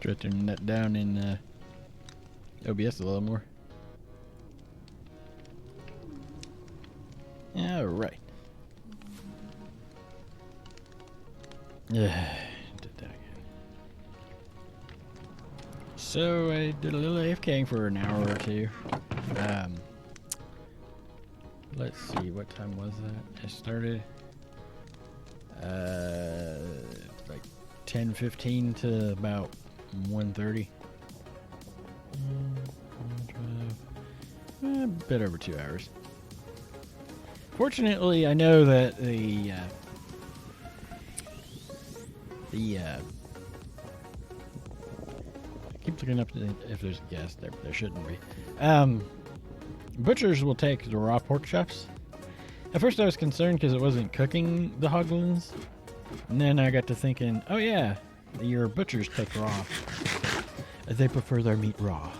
Try to turn that down in OBS a little more. Alright. Yeah, did that again. So I did a little AFKing for an hour or two. Let's see, what time was that? I started like 10:15 to about 1:30. A bit over 2 hours. Fortunately, I know that the I keep looking up if there's a guest. There shouldn't be. Butchers will take the raw pork chops. At first I was concerned because it wasn't cooking the hoglins. And then I got to thinking, oh yeah, your butchers take raw. They prefer their meat raw.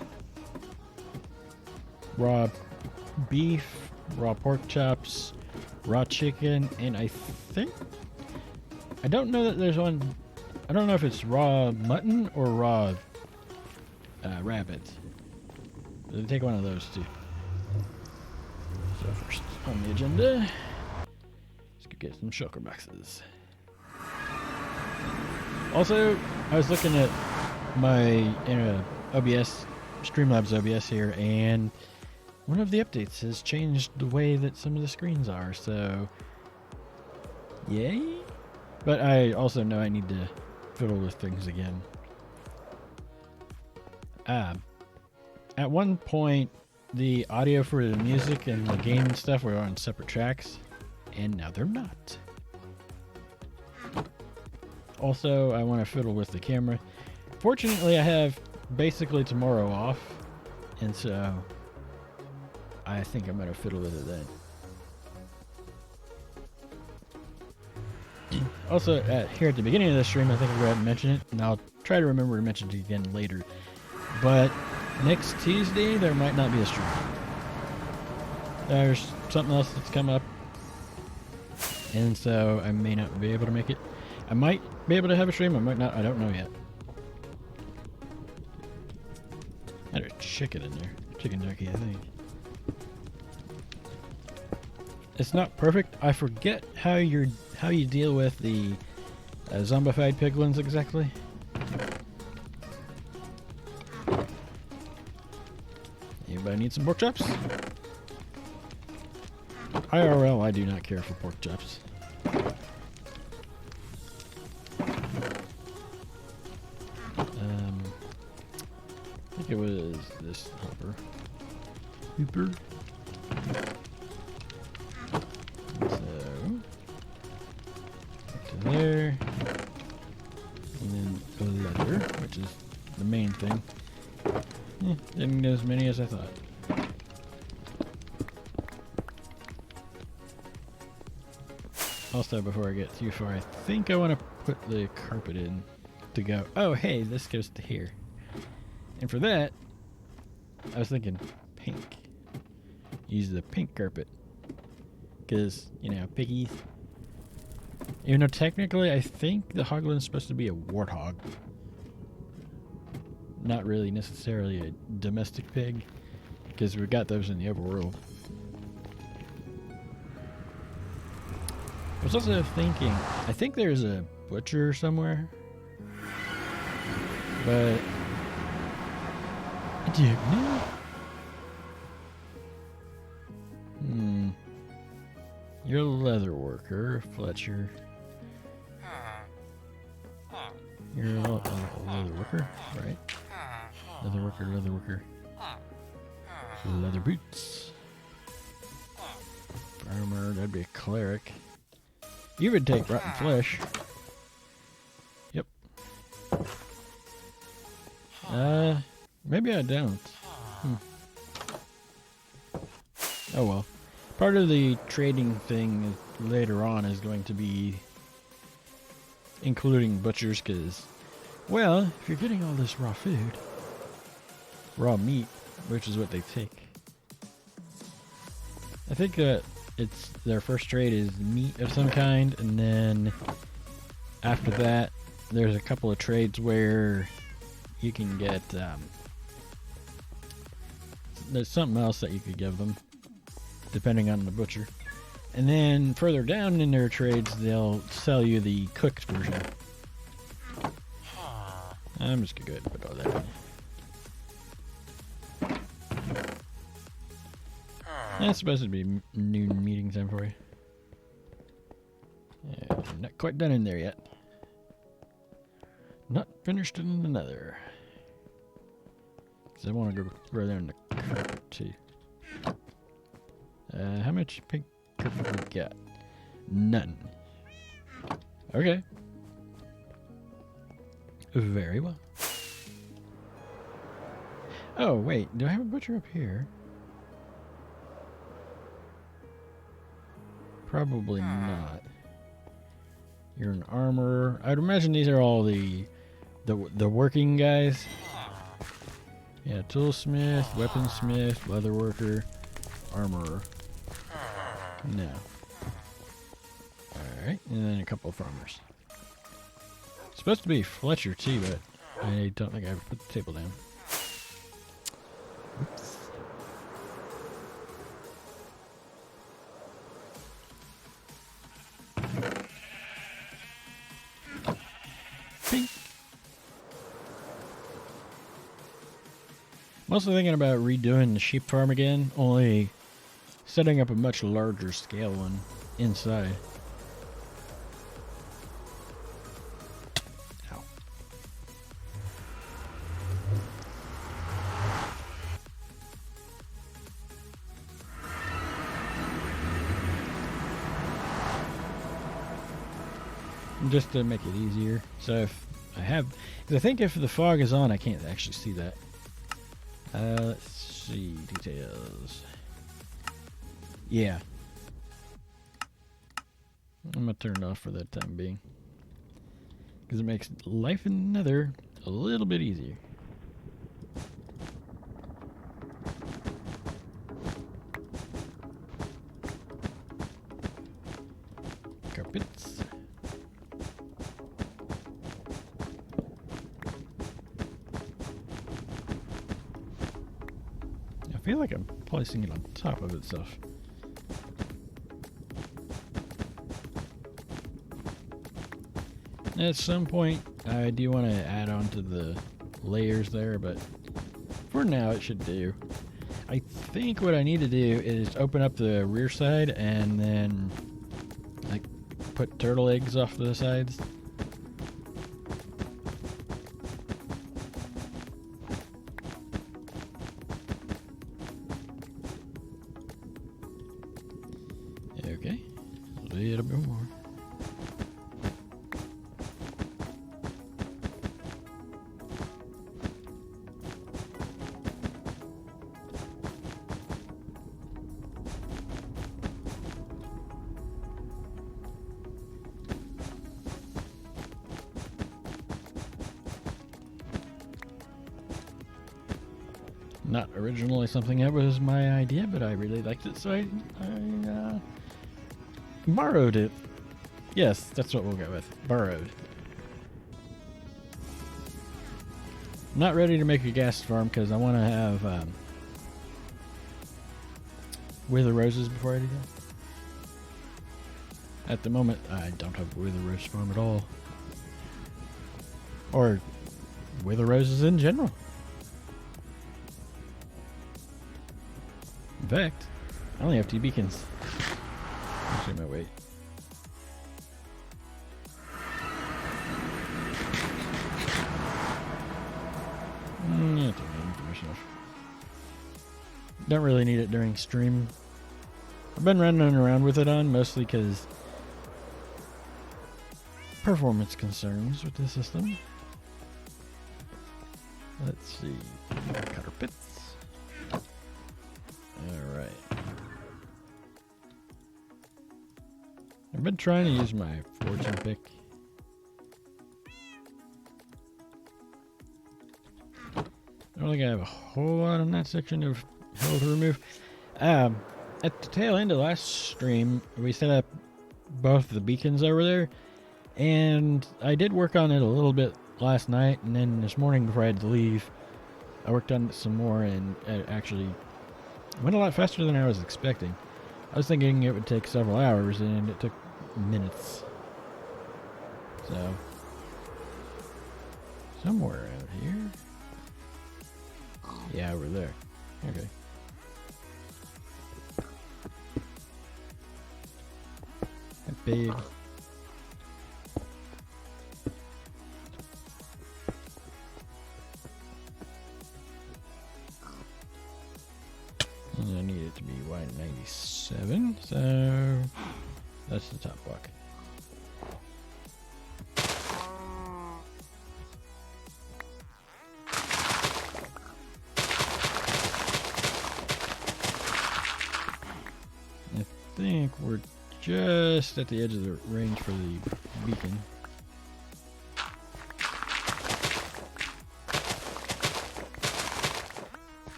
Raw beef, raw pork chops, raw chicken, and I don't know that there's one. I don't know if it's raw mutton or raw rabbit. They take one of those too. So first on the agenda, let's go get some shulker boxes. Also, I was looking at my OBS, Streamlabs OBS here, and one of the updates has changed the way that some of the screens are, so yay. But I also know I need to fiddle with things again. At one point, the audio for the music and the game and stuff were on separate tracks, and now they're not. Also, I want to fiddle with the camera. Fortunately, I have basically tomorrow off, and so I think I'm going to fiddle with it then. Also, here at the beginning of the stream, I think I forgot to mention it, and I'll try to remember to mention it again later. But next Tuesday, there might not be a stream. There's something else that's come up, and so I may not be able to make it. I might be able to have a stream, I might not, I don't know yet. There's a chicken in there. Chicken jerky, I think. It's not perfect. I forget how you deal with the zombified piglins exactly. Anybody need some pork chops? IRL, I do not care for pork chops. I think it was this hopper. Hooper. So, up to there. And then the leather, which is the main thing. Didn't get as many as I thought. Also, before I get too far, I think I want to put the carpet in to go. Oh, hey, this goes to here. And for that, I was thinking pink. Use the pink carpet. Because, you know, piggies. Even though technically I think the hoglin's supposed to be a warthog. Not really necessarily a domestic pig. Because we got those in the overworld. I was also thinking, I think there's a butcher somewhere. But I don't know. You're a leather worker, Fletcher. You're a leather worker, right? Leather worker, leather worker. Leather boots. Farmer, that'd be a cleric. You would take rotten flesh. Yep. Maybe I don't. Oh well. Part of the trading thing later on is going to be including butchers, because, well, if you're getting all this raw food, raw meat, which is what they take. I think it's their first trade is meat of some kind, and then after that, there's a couple of trades where you can get there's something else that you could give them, depending on the butcher. And then further down in their trades, they'll sell you the cooked version. I'm just gonna go ahead and put all that in. That's supposed to be noon meeting time for you. Yeah, not quite done in there yet. Not finished in another. Because I want to go right there in the carpet too. How much pink carpet we got? None. Okay. Very well. Oh, wait. Do I have a butcher up here? Probably not. You're an armorer. I'd imagine these are all the working guys. Yeah, toolsmith, weaponsmith, leatherworker, armorer. No. Alright, and then a couple of farmers. It's supposed to be Fletcher too, but I don't think I ever put the table down. Oops. Pink. I'm also thinking about redoing the sheep farm again, only setting up a much larger scale one inside. Ow. Just to make it easier. So if I have, because I think if the fog is on, I can't actually see that. Let's see, details. Yeah. I'm going to turn it off for that time being. Because it makes life in Nether a little bit easier. Carpets. I feel like I'm placing it on top of itself. At some point, I do want to add on to the layers there, but for now it should do. I think what I need to do is open up the rear side and then like put turtle eggs off the sides. Okay, a little bit more. Not originally something that was my idea, but I really liked it, so I borrowed it. Yes, that's what we'll go with. Borrowed. Not ready to make a gas farm because I want to have wither roses before I do that. At the moment, I don't have a wither rose farm at all. Or wither roses in general. In fact, I only have 2 beacons. Actually, my weight. Yeah, take that information off. Don't really need it during stream. I've been running around with it on, mostly because performance concerns with the system. Let's see. Carpets. Alright. I've been trying to use my fortune pick. I don't think I have a whole lot on that section of hill to remove. At the tail end of last stream, we set up both the beacons over there, and I did work on it a little bit last night, and then this morning before I had to leave, I worked on it some more, and it actually went a lot faster than I was expecting. I was thinking it would take several hours, and it took minutes. So, somewhere out here. Yeah, over there. Okay. That big. And I need it to be wide 97, so that's the top block. I think we're just at the edge of the range for the beacon.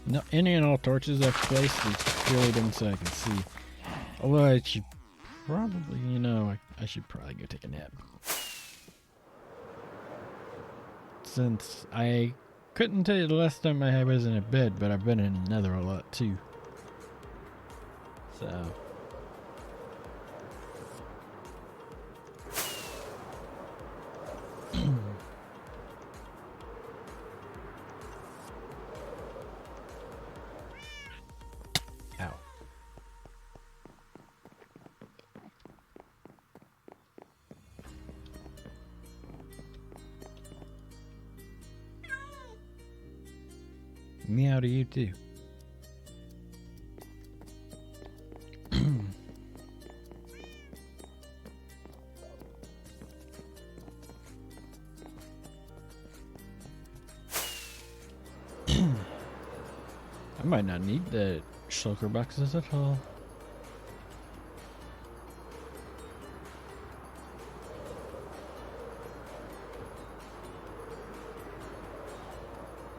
No, any and all torches I've placed is purely done so I can see. Although I should probably, I should probably go take a nap. Since I couldn't tell you the last time I was in a bed, but I've been in another a lot too. So. Ow. Meow to you too. I might not need the shulker boxes at all.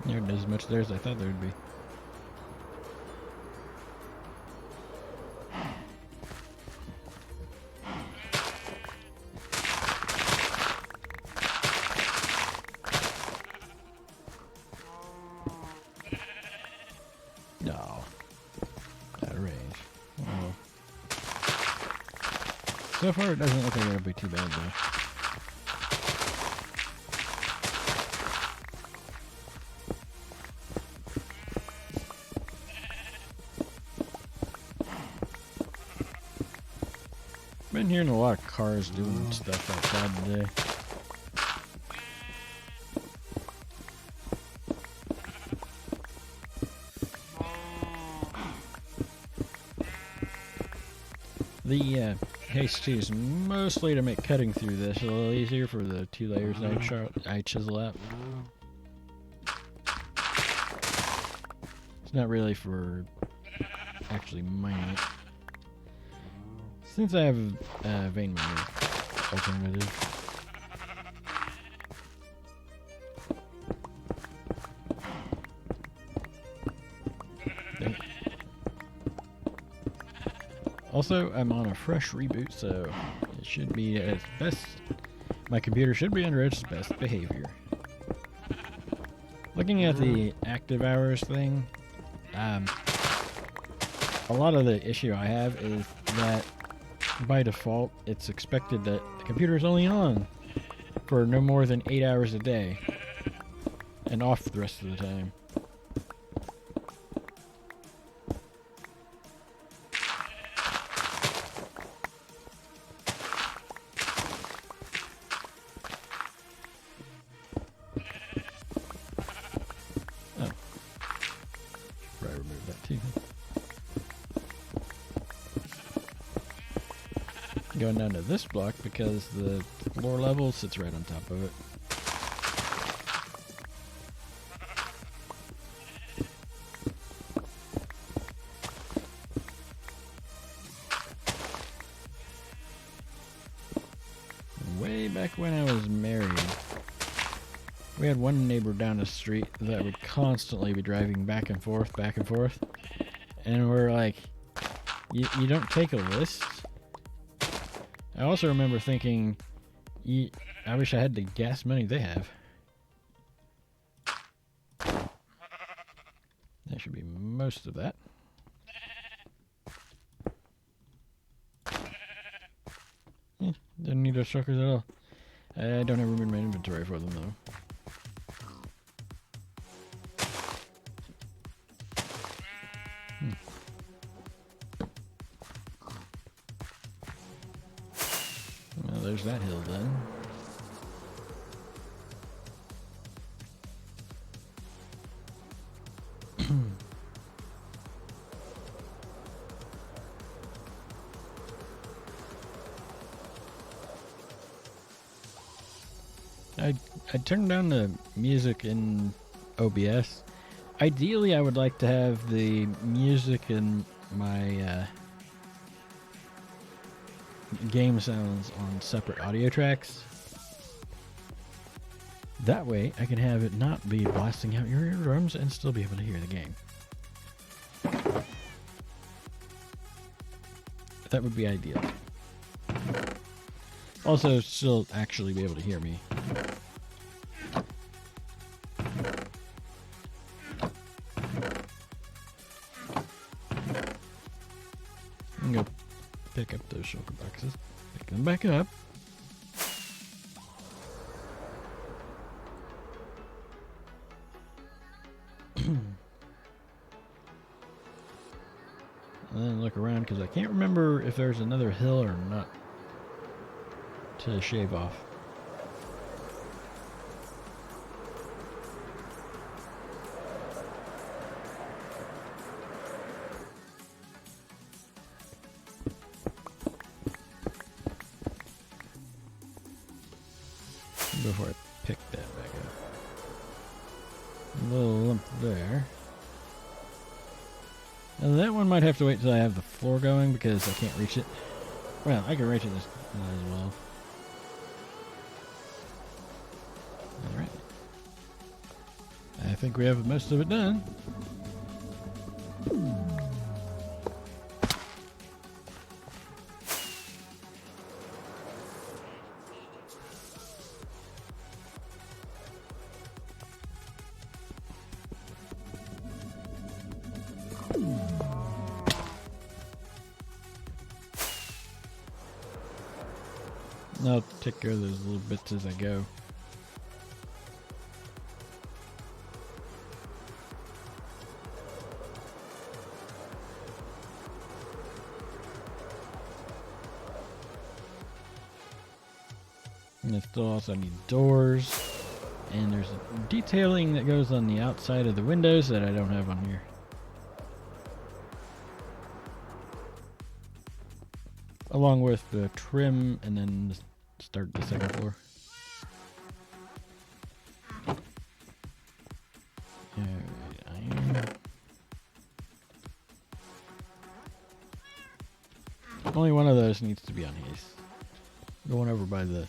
There isn't as much there as I thought there would be. No. Out of range. Well. So far it doesn't look like it'll be too bad though. Been hearing a lot of cars doing stuff outside today. The haste too is mostly to make cutting through this a little easier for the 2 layers I chisel out. It's not really for actually mining it. Since I have vein miner alternative. Also, I'm on a fresh reboot, so it should be at its best. My computer should be under its best behavior. Looking at the active hours thing, a lot of the issue I have is that by default, it's expected that the computer is only on for no more than 8 hours a day and off the rest of the time. Oh. Should probably remove that too. Going down to this block because the floor level sits right on top of it. Way back when I was married, We had one neighbor down the street that would constantly be driving back and forth, and we're like, you don't take a list? I also remember thinking, I wish I had the gas money they have. That should be most of that. Didn't need those truckers at all. I don't have room in my inventory for them, though. Well, there's that hill then. I turned down the music in OBS. Ideally, I would like to have the music in my game sounds on separate audio tracks. That way, I can have it not be blasting out your eardrums and still be able to hear the game. That would be ideal. Also, still actually be able to hear me. I'm gonna pick up those shulker boxes. Pick them back up. And then look around because I can't remember if there's another hill or not to shave off. Before I pick that back up. A little lump there. Now that one might have to wait till I have the floor going because I can't reach it. Well, I can reach it as well. Alright. I think we have most of it done. I'll take care of those little bits as I go. And I still also need doors. And there's detailing that goes on the outside of the windows that I don't have on here. Along with the trim and then start the second floor. Only one of those needs to be on haste. The one over by the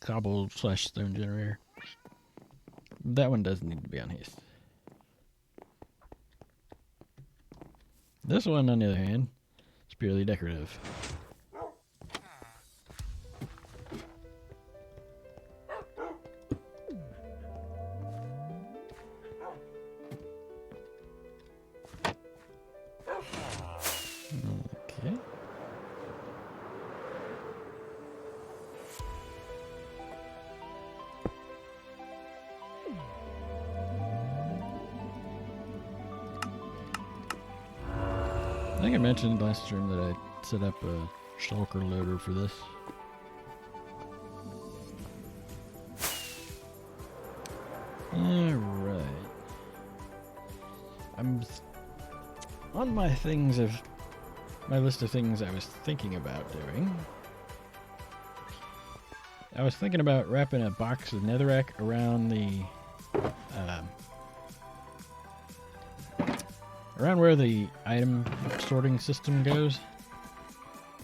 cobble / stone generator. That one does need to be on haste. This one, on the other hand, is purely decorative. Okay. I think I mentioned last stream that I set up a shulker loader for this. Alright. I'm on my list of things I was thinking about doing. I was thinking about wrapping a box of netherrack around around where the item sorting system goes,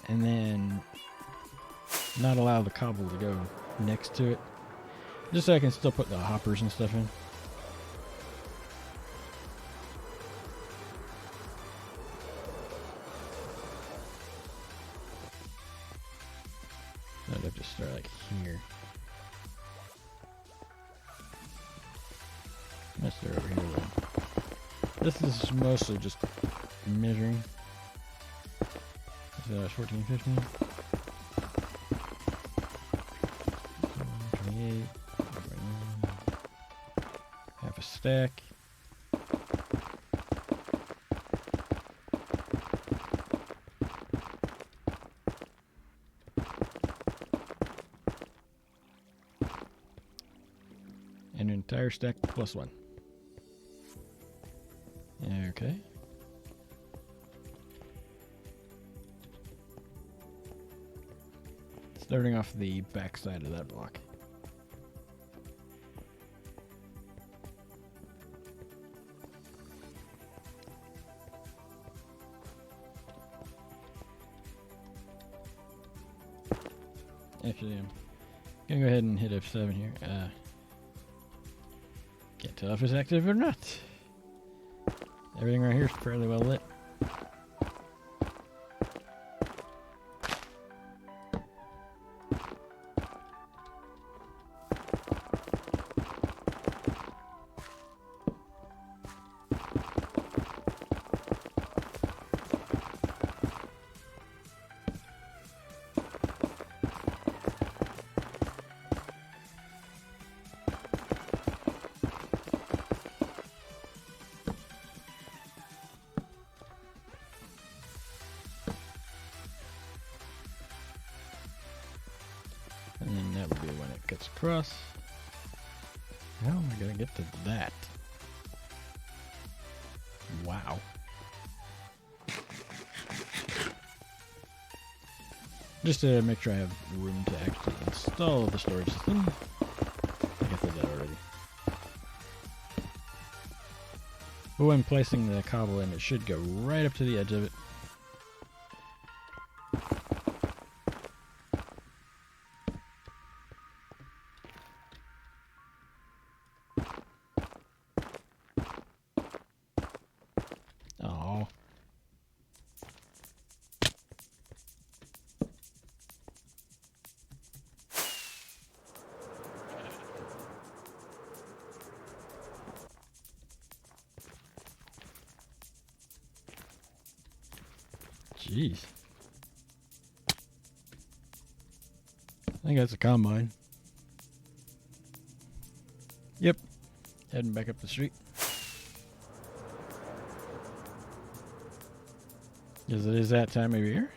and then not allow the cobble to go next to it. Just so I can still put the hoppers and stuff in. I'd have to start like here. Let's start over here then. This is mostly just measuring. So 14, 15. 28. Half a stack. And an entire stack plus one. Okay. Starting off the back side of that block. Actually, I'm gonna go ahead and hit F7 here. Can't tell if it's active or not. Everything right here is fairly well lit. And then that would be when it gets across. How am I going to get to that? Wow. Just to make sure I have room to actually install the storage system. I guess I did that already. But when placing the cobble in, it should go right up to the edge of it. Oh. Jeez. I think that's a combine. Yep. Heading back up the street. Because it is that time of year.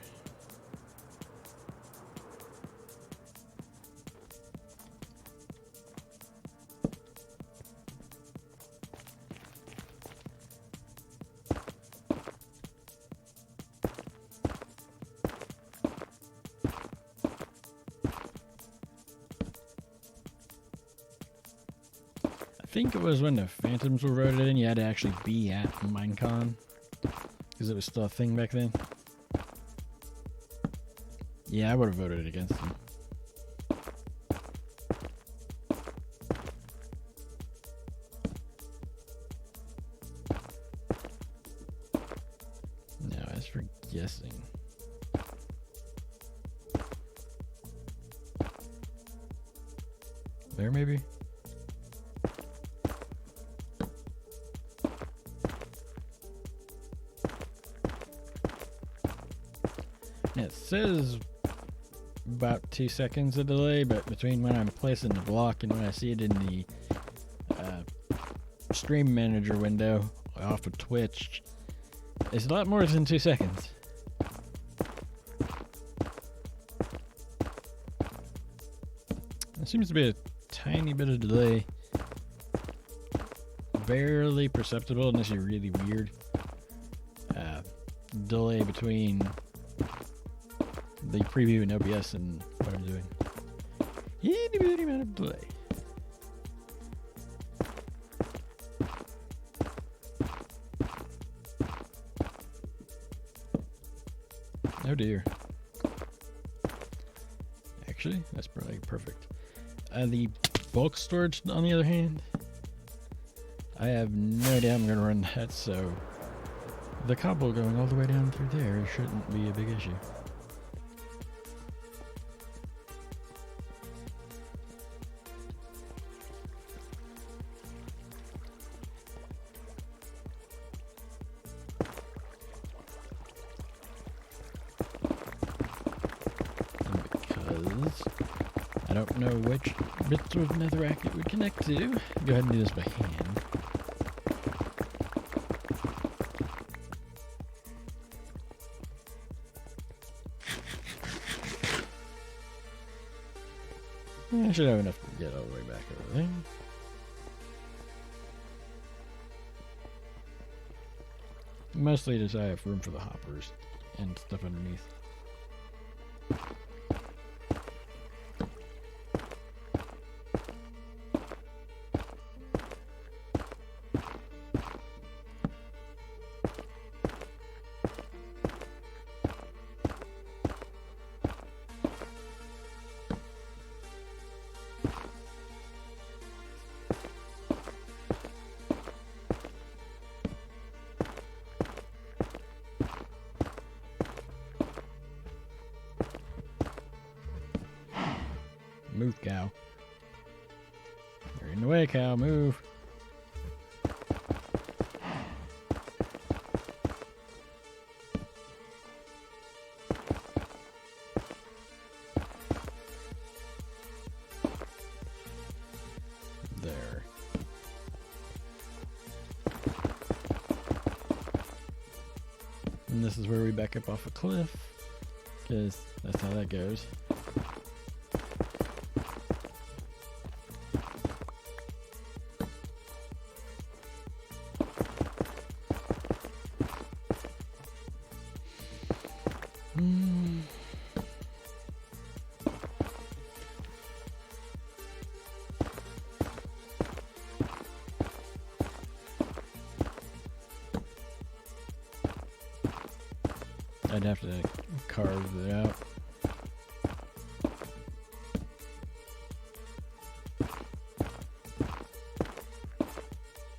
I think it was when the Phantoms were voted in, you had to actually be at Minecon. Because it was still a thing back then. Yeah, I would have voted against them. Now, as for guessing. There, maybe? It says about 2 seconds of delay, but between when I'm placing the block and when I see it in the stream manager window off of Twitch, it's a lot more than 2 seconds. There seems to be a tiny bit of delay. Barely perceptible unless you're really weird. Delay between the preview in OBS and what I'm doing. Itty bitty amount of delay. Oh dear. actually. That's probably perfect. The bulk storage, on the other hand, I have no idea I'm going to run that, so the cobble going all the way down through there shouldn't be a big issue. I don't know which bits of netherrack it would connect to. Go ahead and do this by hand. I should have enough to get all the way back over there. Mostly just I have room for the hoppers and stuff underneath. Move, cow. You're in the way, cow. Move. There. And this is where we back up off a cliff, because that's how that goes. I'd have to carve it out.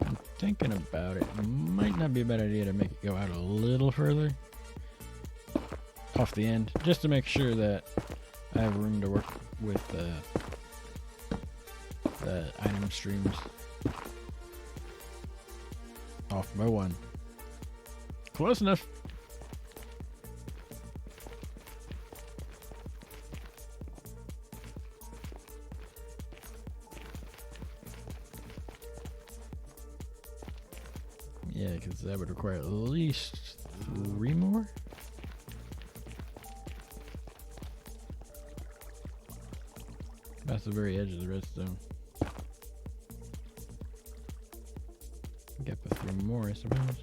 I'm thinking about it. Might not be a bad idea to make it go out a little further off the end, just to make sure that I have room to work with the item streams off my one. Close enough. Yeah, because that would require at least 3 more. That's the very edge of the redstone. Get the 3 more, I suppose.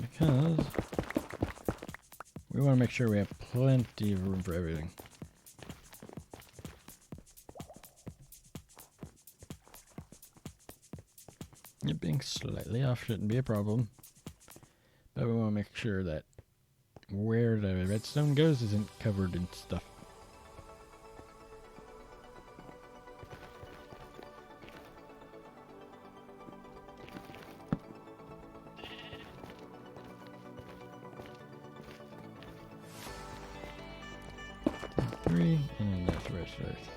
Because we want to make sure we have plenty of room for everything. It being slightly off shouldn't be a problem, but we want to make sure that where the redstone goes isn't covered in stuff. first.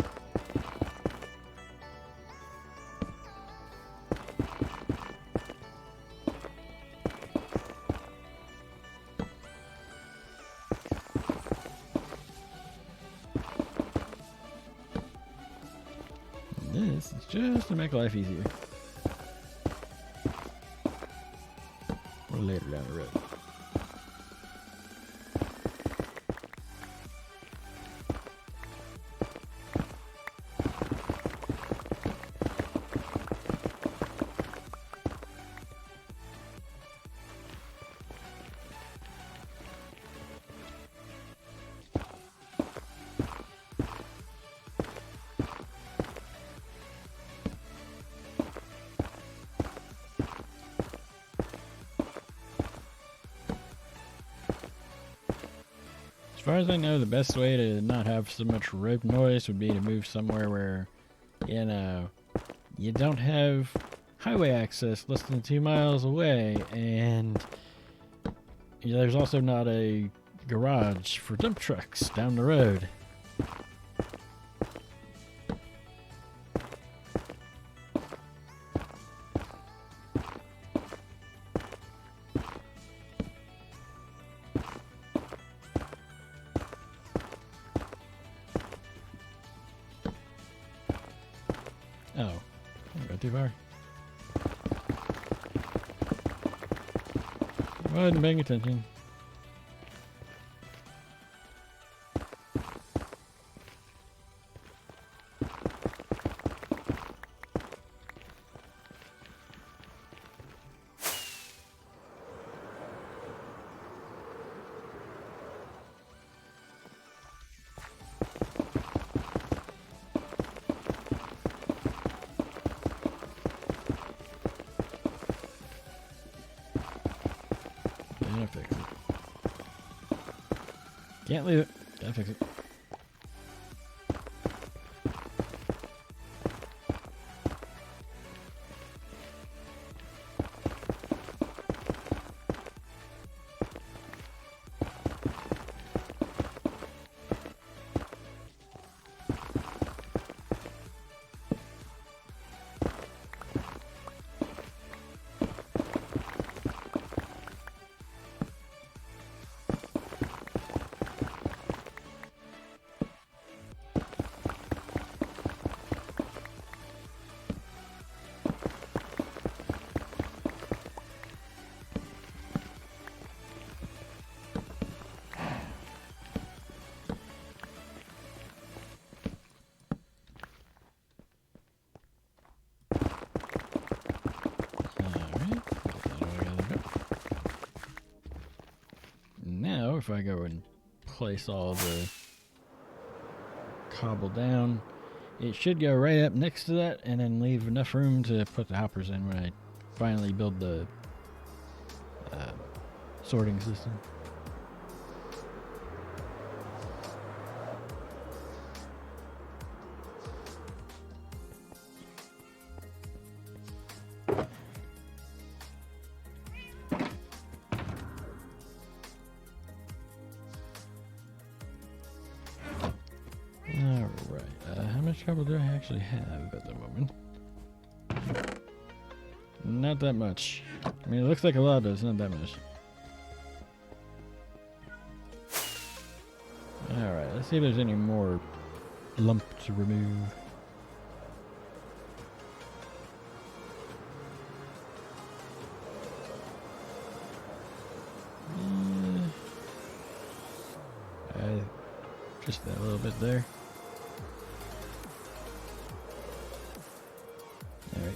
This is just to make life easier. Or later down the road. As far as I know, the best way to not have so much road noise would be to move somewhere where, you know, you don't have highway access less than 2 miles away, and there's also not a garage for dump trucks down the road. Oh, I got too far. I wasn't paying attention. Gotta fix it. Can't leave it. Gotta fix it. Now, if I go and place all the cobble down, it should go right up next to that and then leave enough room to put the hoppers in when I finally build the sorting system. Alright, how much cobble do I actually have at the moment? Not that much. I mean, it looks like a lot, but it's not that much. Alright, let's see if there's any more lump to remove. Just that little bit there. Alright.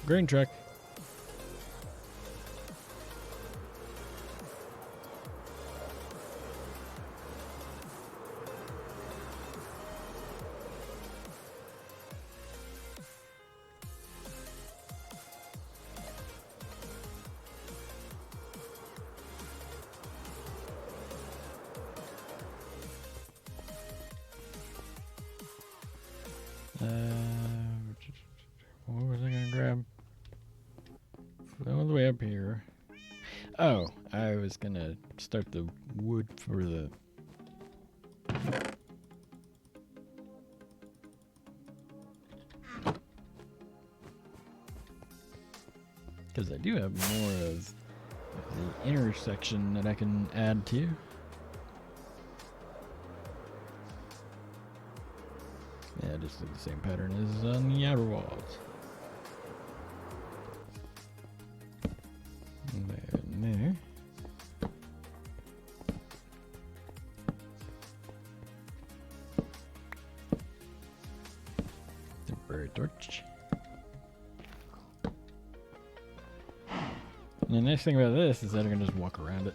Grain truck. What was I gonna grab? All the way up here. Oh, I was gonna start the wood for the... Because I do have more of the intersection that I can add to. Yeah, just do the same pattern as on the outer walls. There and there. Temporary torch. And the nice thing about this is that I can just walk around it.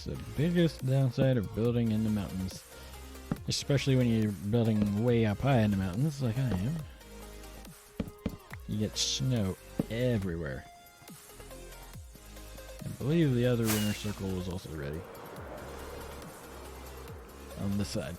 The biggest downside of building in the mountains, especially when you're building way up high in the mountains like I am, you get snow everywhere. I believe the other inner circle was also ready on this side.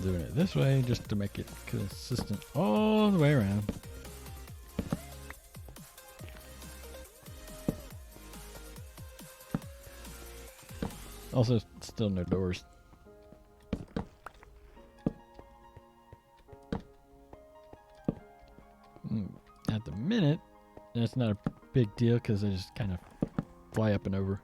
Doing it this way just to make it consistent all the way around. Also, still no doors. At the minute, that's not a big deal because they just kind of fly up and over.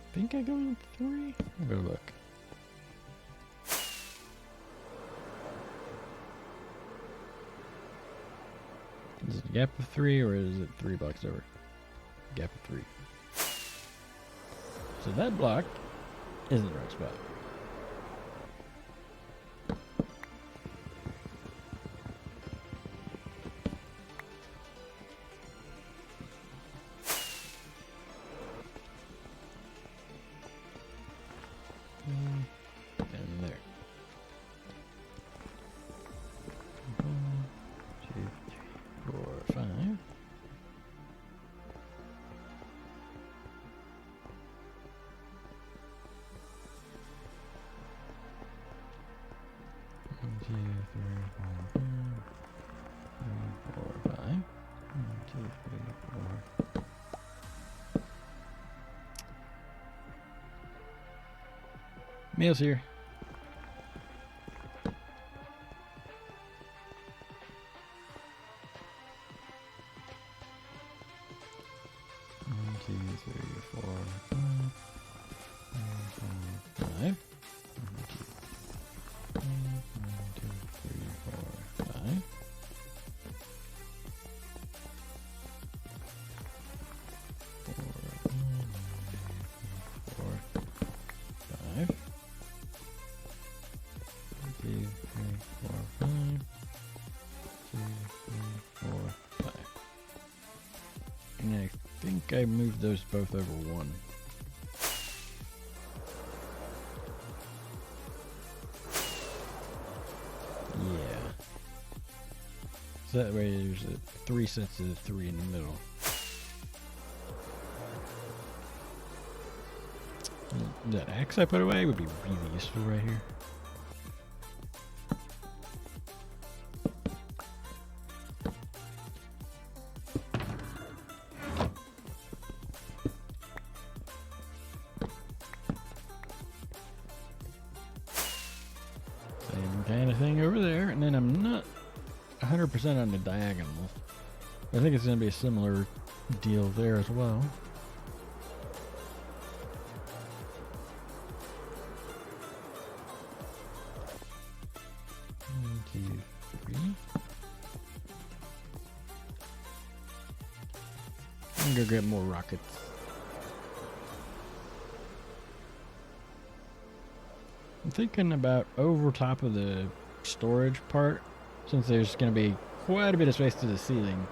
I think I go in 3? I'll go look. Is it a gap of 3 or is it 3 blocks over? Gap of 3. So that block isn't the right spot. And there. 1, 2, 3, 4, 5. 1, 2, 3, 4, 5. 1, 2, 3, 4. Meal's here. One, 2, 3, 4, 5. 1, 2, 3, 4, 5. 5. And I think I moved those both over 1. Yeah. So that way there's 3 sets of 3 in the middle. That axe I put away would be really useful right here. Same kind of thing over there, and then I'm not 100% on the diagonals. I think it's going to be a similar deal there as well. 2, 3. I'm gonna go get more rockets. I'm thinking about over top of the storage part, since there's gonna be quite a bit of space to the ceiling.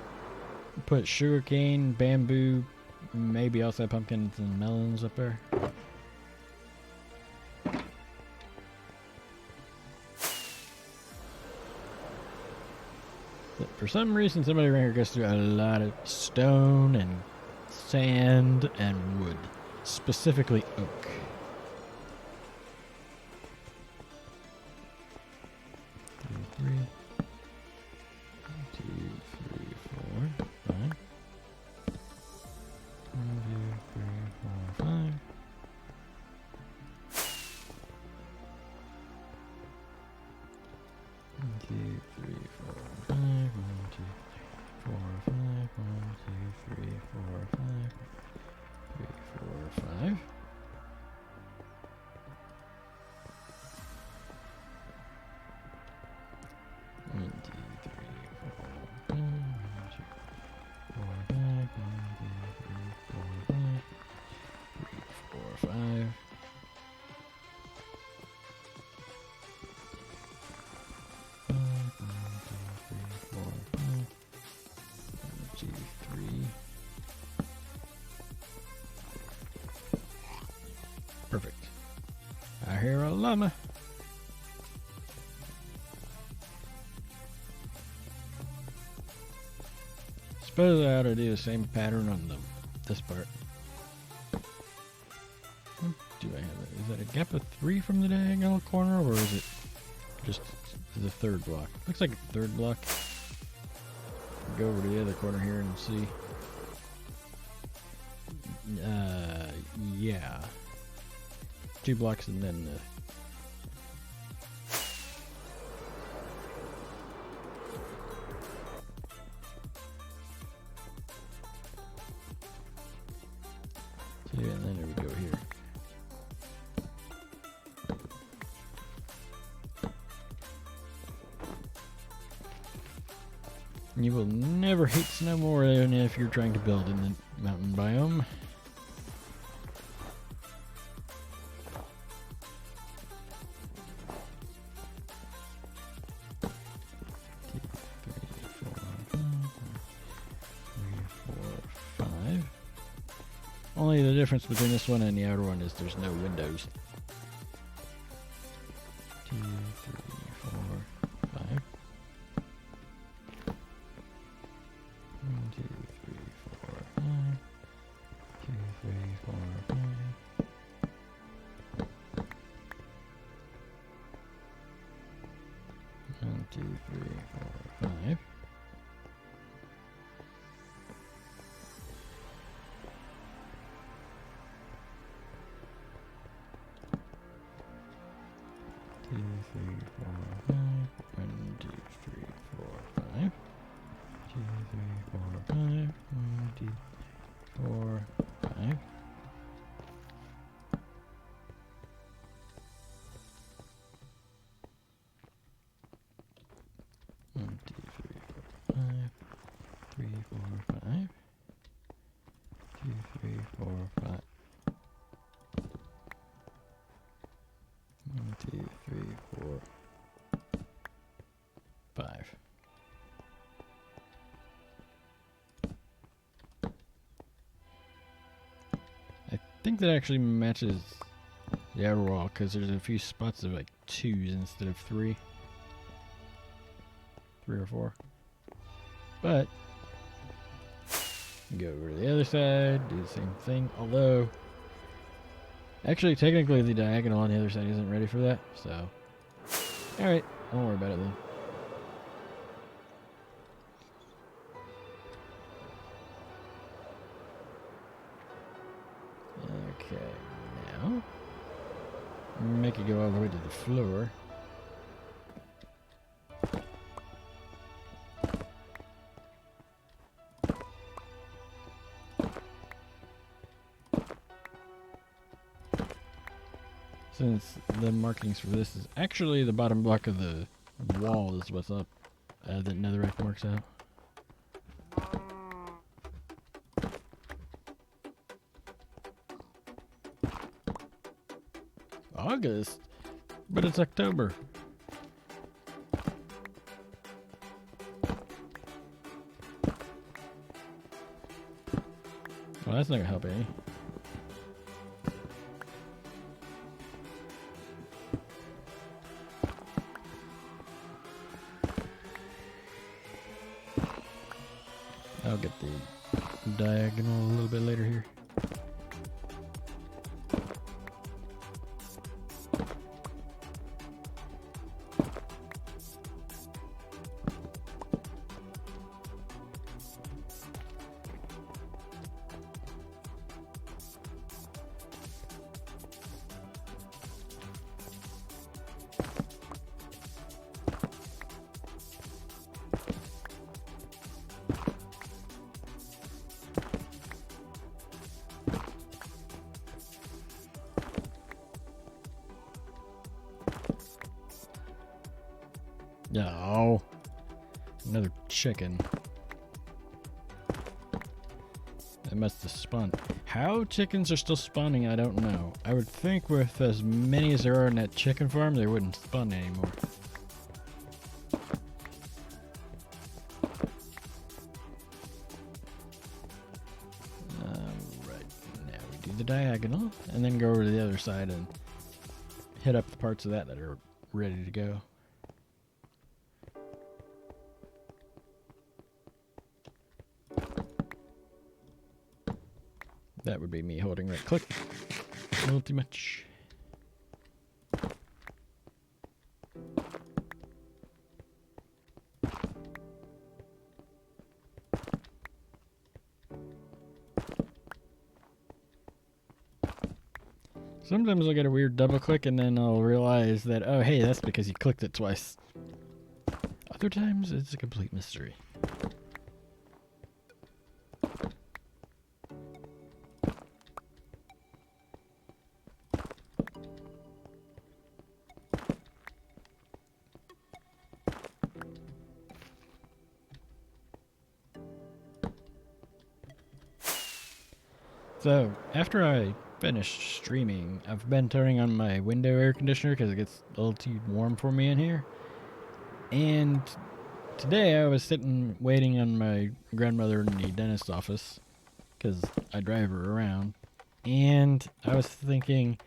Put sugarcane, bamboo, maybe also pumpkins and melons up there. But for some reason, somebody around here goes through a lot of stone and sand and wood, specifically oak. Three. 1, 2, 3, 4, 5. 1, 2, 3, 4, 5. 1, 2, 3, 4, 5. 1, 2, 4, 5. 1, 2, 3, 4, 5. 3, 4, 5. 1, 2, 3, 4, 5. 1, 2, 4, 5. 1, 2, 3, 4, 5. 3, 4, 5. 2, 3. Perfect. I hear a llama. Suppose I ought to do the same pattern on this part. What do I have? Is that a gap of 3 from the diagonal corner, or is it just the third block? Looks like a third block. Go over to the other corner here and see. Yeah. 2 blocks and then the. And then there we go here. You will never hate snow more than if you're trying to build in the mountain biome. Only the difference between this one and the outer one is there's no windows. 2, 3, 4, 5. 1, 2, 3, 4, 5. 2, 3, 4, 5. 1, 2, 3, 4, 5. 2, 3, 4, 5. 1, 2, 3, 4, 5. 2, 3, 4, 5. 1, 2, 4, 5. 1, 2, 3, 4, 5. 3, 4, 5. 2, 3, 4, 5. 1, 2, 3, 4, 5. I think that actually matches the outer wall because there's a few spots of like 2s instead of 3. 3 or 4. But go over to the other side, do the same thing. Although, actually, technically, the diagonal on the other side isn't ready for that. So, all right, don't worry about it then. Okay, now make it go all the way to the floor. Since the markings for this is actually the bottom block of the wall is what's up. That netherrack works out. August? But it's October. Well, that's not gonna help any. I'll get the diagonal a little bit later here. No. Another chicken. It must have spawned. How chickens are still spawning, I don't know. I would think with as many as there are in that chicken farm, they wouldn't spawn anymore. Alright, now we do the diagonal, and then go over to the other side and hit up the parts of that are ready to go. That would be me holding right click. A little too much. Sometimes I'll get a weird double click and then I'll realize that, oh hey, that's because you clicked it twice. Other times it's a complete mystery. So, after I finish streaming, I've been turning on my window air conditioner because it gets a little too warm for me in here. And today I was sitting waiting on my grandmother in the dentist's office because I drive her around. And I was thinking,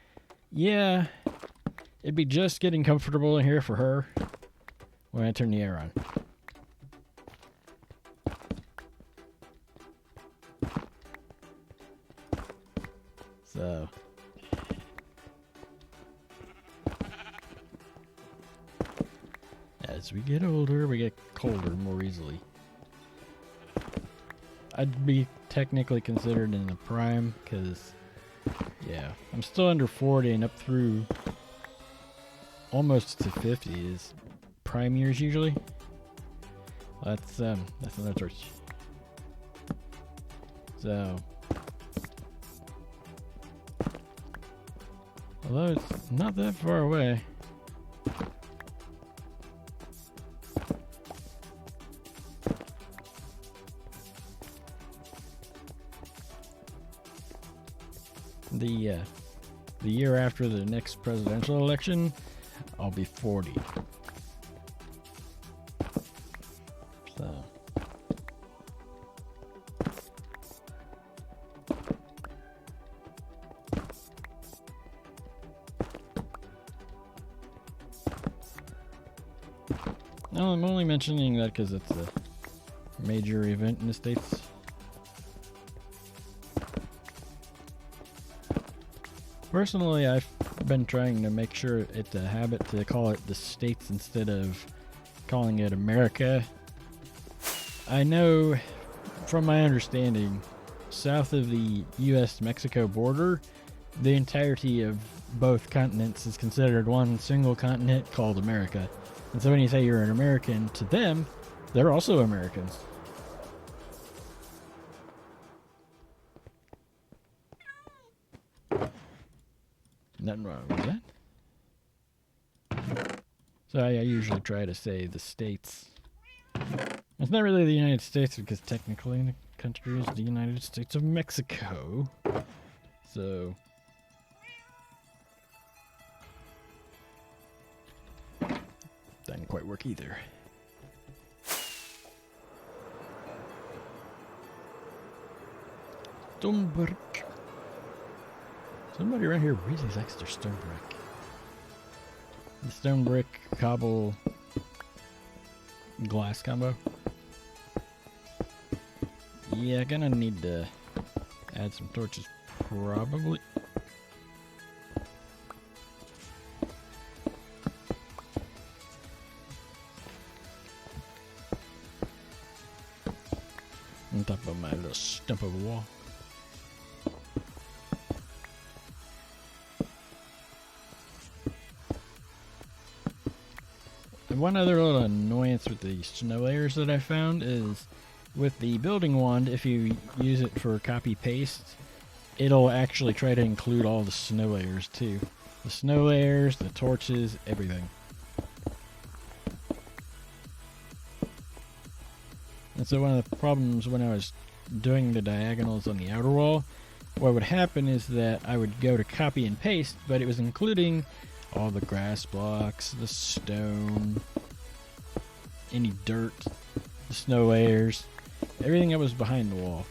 yeah, it'd be just getting comfortable in here for her when I turn the air on. So, as we get older, we get colder more easily. I'd be technically considered in the prime, because, yeah, I'm still under 40 and up through almost to 50 is prime years usually. That's another torch. So, although it's not that far away. The year after the next presidential election, I'll be 40. So. No, I'm only mentioning that because it's a major event in the States. Personally, I've been trying to make sure it's a habit to call it the States instead of calling it America. I know, from my understanding, south of the U.S.-Mexico border, the entirety of both continents is considered one single continent called America. And so when you say you're an American, to them, they're also Americans. Nothing wrong with that. So I usually try to say the states. It's not really the United States because technically the country is the United States of Mexico. So didn't quite work either. Stone brick. Somebody around here really likes their stone brick. The stone brick cobble glass combo. Yeah, gonna need to add some torches probably. On top of my little stump of a wall. And one other little annoyance with the snow layers that I found is with the building wand, if you use it for copy paste, it'll actually try to include all the snow layers too. The snow layers, the torches, everything. And so one of the problems when I was doing the diagonals on the outer wall, what would happen is that I would go to copy and paste, but it was including all the grass blocks, the stone, any dirt, the snow layers, everything that was behind the wall.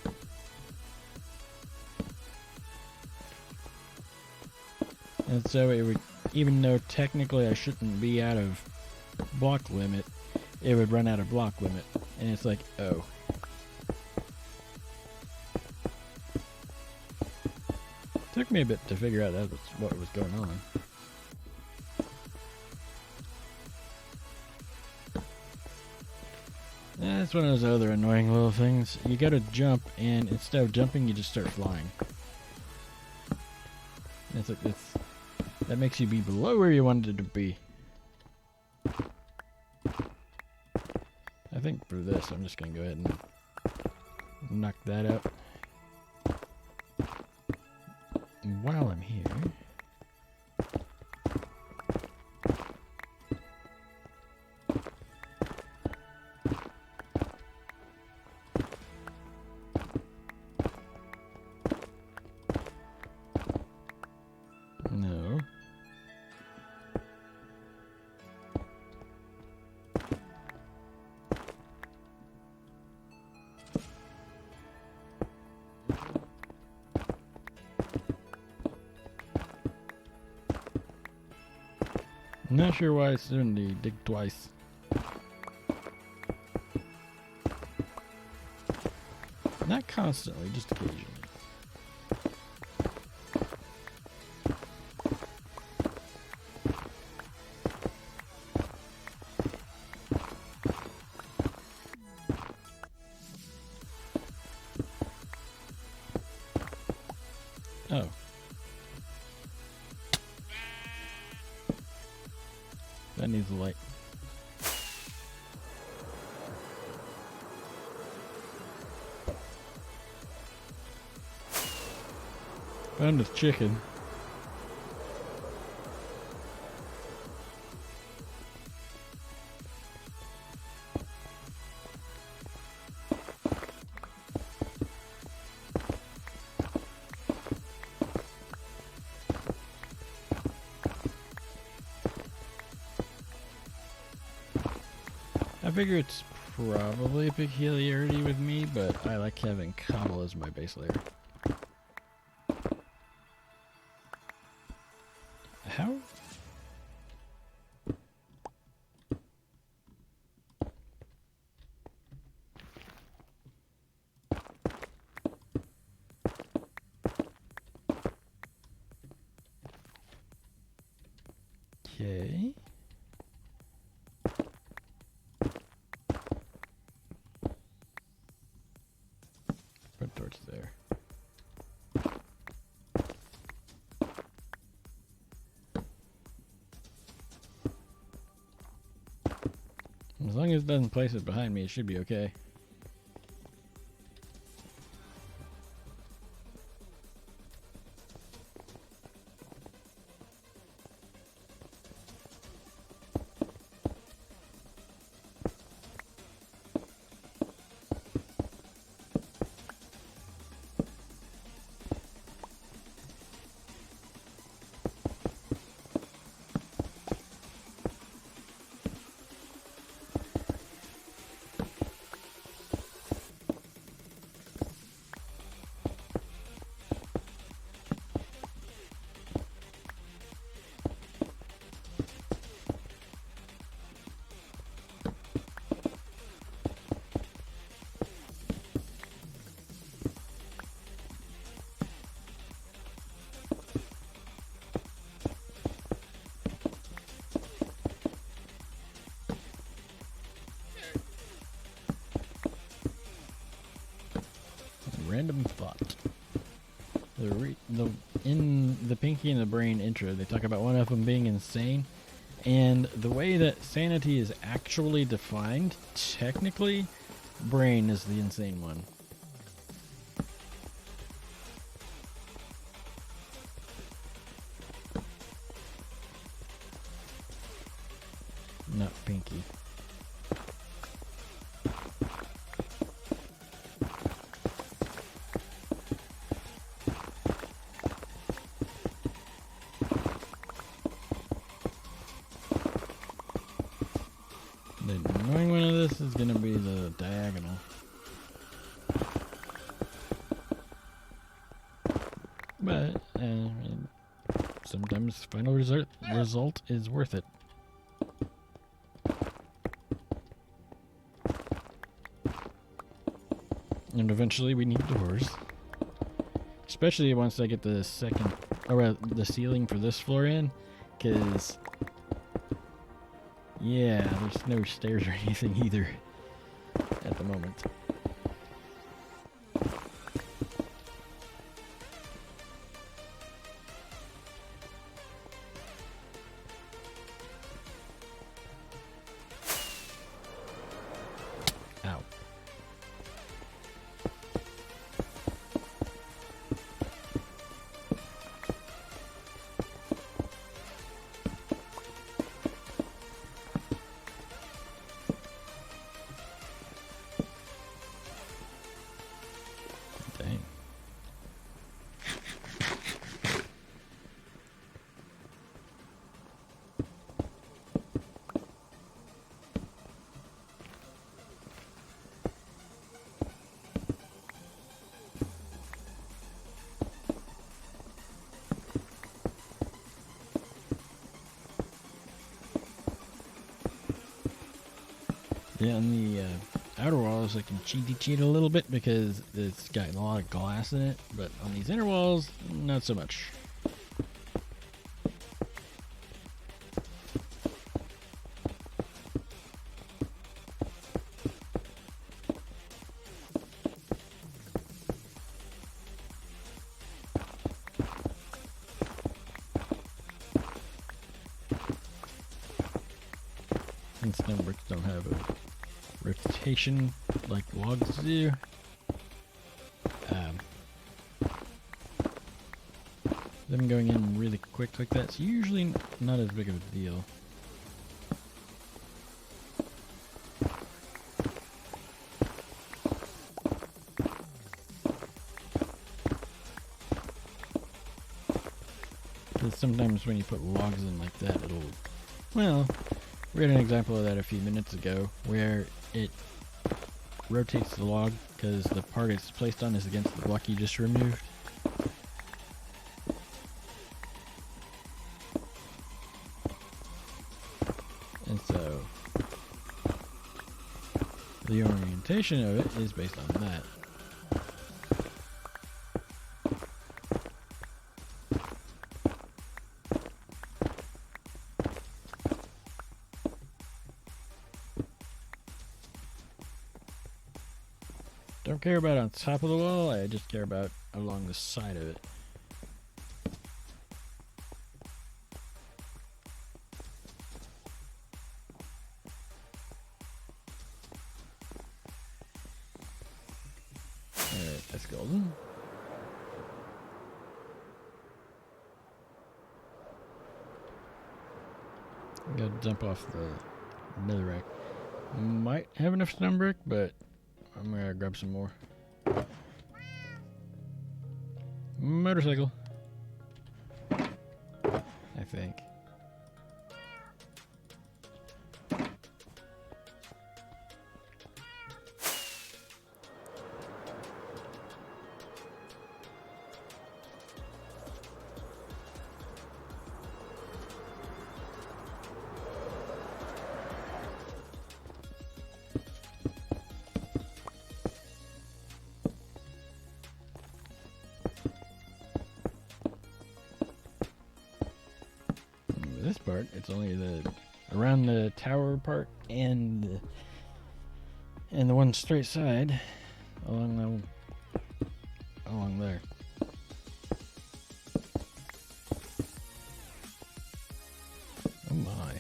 And so it would, even though technically I shouldn't be out of block limit, it would run out of block limit. And it's like, oh. Took me a bit to figure out that was what was going on. Yeah, that's one of those other annoying little things. You gotta jump, and instead of jumping, you just start flying. And it's like that makes you be below where you wanted to be. I think for this, I'm just gonna go ahead and knock that out. And while I'm here, no. I'm not sure why it's doing the dig twice. Not constantly, just occasionally. Oh. That needs a light. Found this chicken. I figure it's probably a peculiarity with me, but I like having cobble as my base layer. How? Okay. Put torch there. As long as it doesn't place it behind me, it should be okay. random thought. In the Pinky and the Brain intro, they talk about one of them being insane, and the way that sanity is actually defined, technically, Brain is the insane one. Not Pinky. The annoying one of this is going to be the diagonal. But sometimes final result is worth it. And eventually we need doors. Especially once I get the the ceiling for this floor in. Because, yeah, there's no stairs or anything either at the moment. Ow. Dang. Yeah, on the outer walls I can cheat a little bit because it's got a lot of glass in it, but on these inner walls, not so much. And stone bricks don't have a rotation like logs do. Them going in really quick like that's usually not as big of a deal. Because sometimes when you put logs in like that, it'll, well, we had an example of that a few minutes ago where it rotates the log because the part it's placed on is against the block you just removed. And so the orientation of it is based on that. Don't care about on top of the wall, I just care about along the side of it. Alright, that's golden. I gotta jump off the netherrack. Might have enough stone brick, but I'm gonna grab some more. Motorcycle. I think. This part, it's only the around the tower part and the one straight side along along there. Oh my.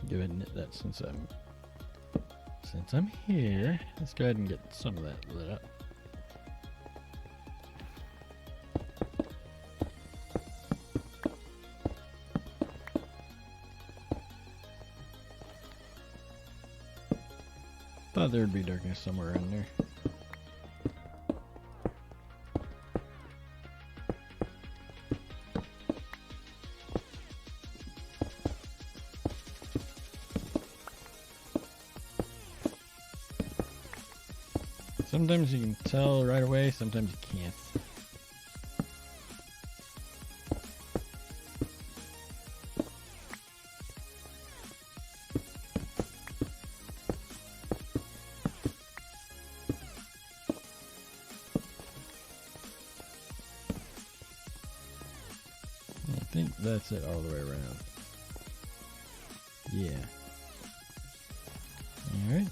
Go ahead and knit that since I'm here. Let's go ahead and get some of that lit up. Thought there'd be darkness somewhere around there. Sometimes you can tell right away, sometimes you can't. I think that's it all the way around. Yeah. Alright.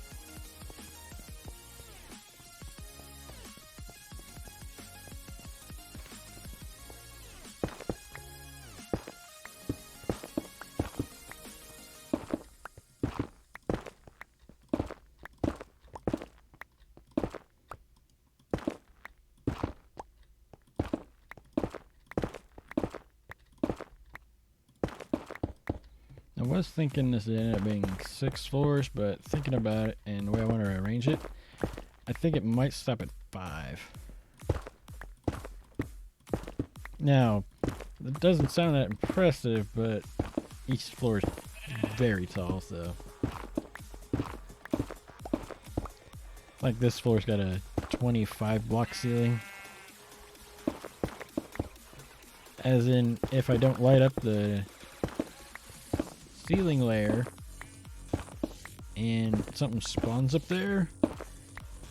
I was thinking this would end up being 6 floors, but thinking about it and the way I want to arrange it, I think it might stop at 5. Now, it doesn't sound that impressive, but each floor is very tall, so. Like this floor's got a 25 block ceiling. As in, if I don't light up the ceiling layer and something spawns up there,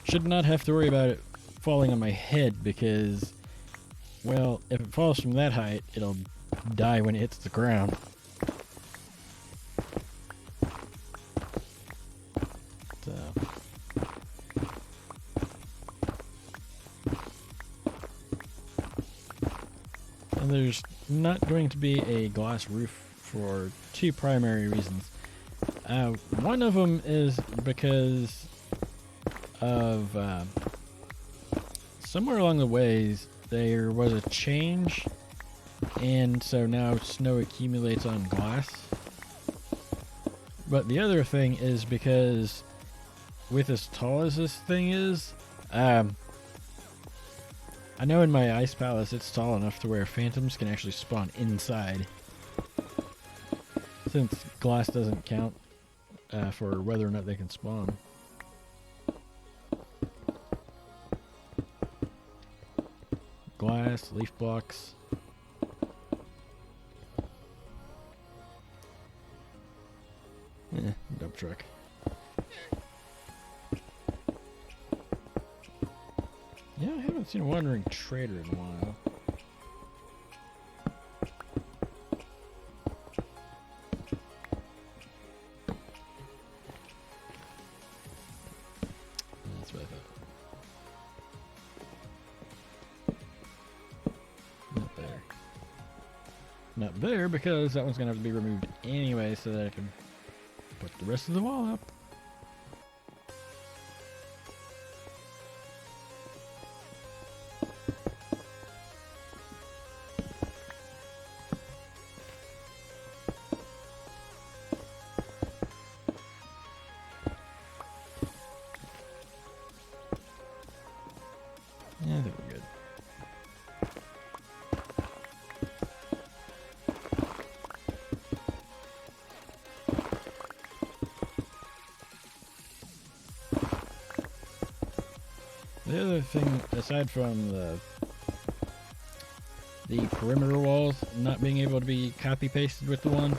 should not have to worry about it falling on my head because, well, if it falls from that height, it'll die when it hits the ground. So. And there's not going to be a glass roof for 2 primary reasons. One of them is because of somewhere along the ways there was a change, and so now snow accumulates on glass. But the other thing is because with as tall as this thing is, I know in my ice palace it's tall enough to where phantoms can actually spawn inside. Since glass doesn't count for whether or not they can spawn. Glass, leaf blocks. Dump truck. Yeah, I haven't seen a wandering trader in a while. Not there, because that one's going to have to be removed anyway so that I can put the rest of the wall up. Yeah, I think we're good. The other thing, aside from the the perimeter walls not being able to be copy pasted with the one.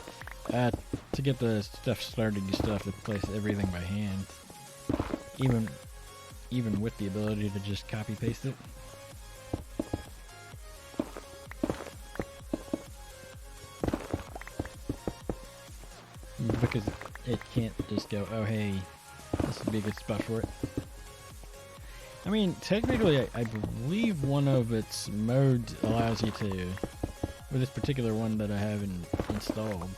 To get the stuff started, you still have to place everything by hand, even with the ability to just copy paste it. Because it can't just go, oh hey, this would be a good spot for it. I mean, technically, I believe one of its modes allows you to, with this particular one that I have installed,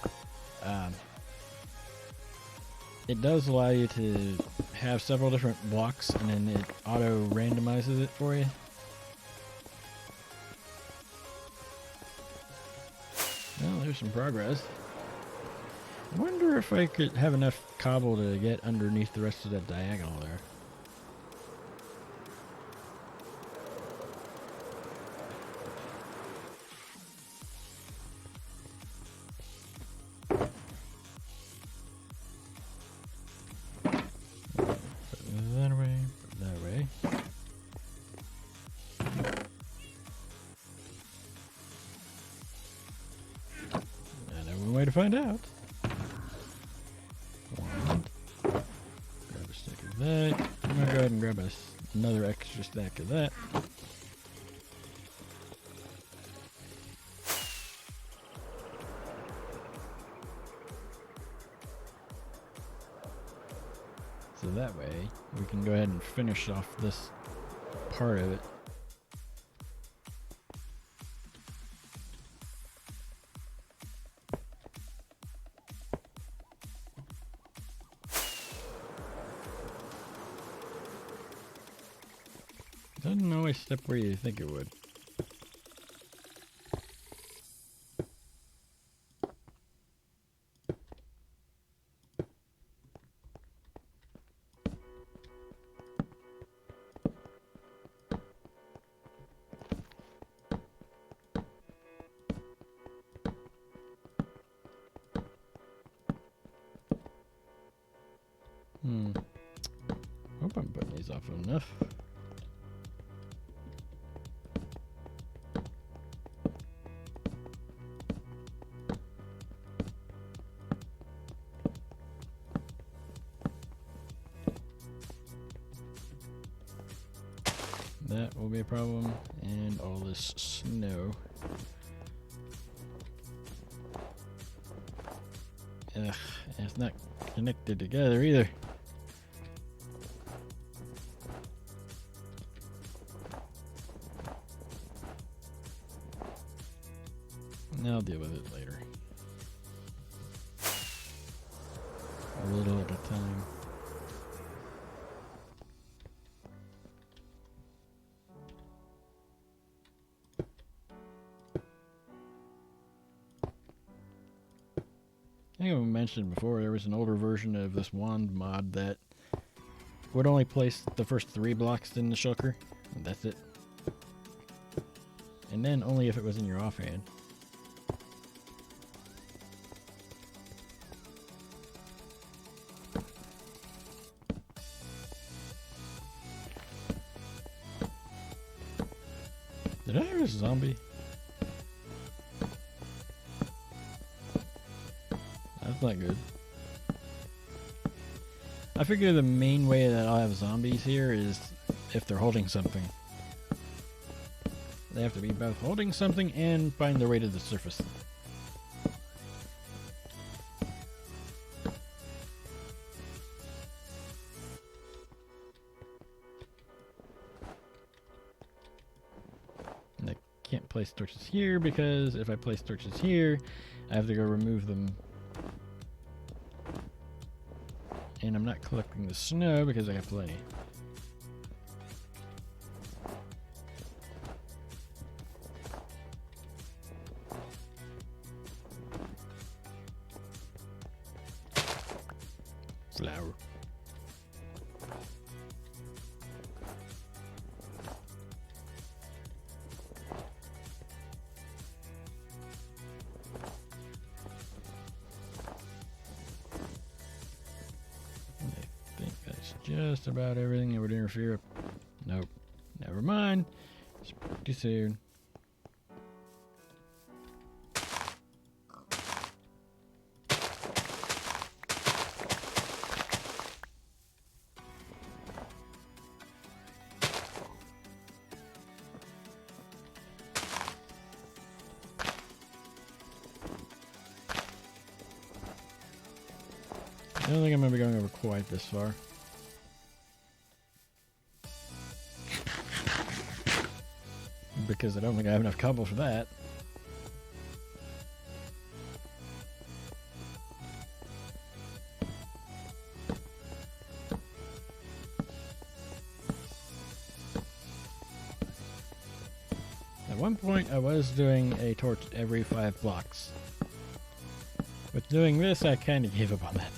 it does allow you to have several different blocks, and then it auto randomizes it for you. Well, there's some progress. I wonder if I could have enough cobble to get underneath the rest of that diagonal there. Way to find out. One. Grab a stack of that. I'm gonna go ahead and grab another extra stack of that. So that way we can go ahead and finish off this part of it. Doesn't always step where you think it would. Hope I'm putting these off enough. That will be a problem, and all this snow. Ugh, it's not connected together either. I'll deal with it later. A little at a time. I think I mentioned before, there was an older version of this wand mod that would only place the first 3 blocks in the shulker, and that's it. And then only if it was in your offhand. Did I hear a zombie? That's not good. I figure the main way that I'll have zombies here is if they're holding something. They have to be both holding something and find their way to the surface. And I can't place torches here because if I place torches here, I have to go remove them. And I'm not collecting the snow because I have plenty. Flower. I think that's just about everything that would interfere. Nope. Never mind. It's pretty soon. I don't think I'm going to be going over quite this far. Because I don't think I have enough cobble for that. At one point I was doing a torch every 5 blocks. With doing this, I kind of gave up on that.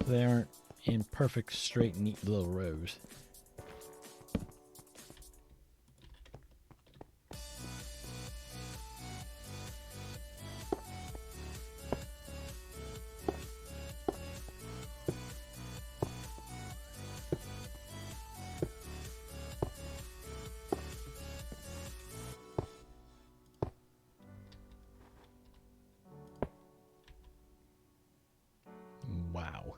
They aren't in perfect, straight, neat little rows. Wow.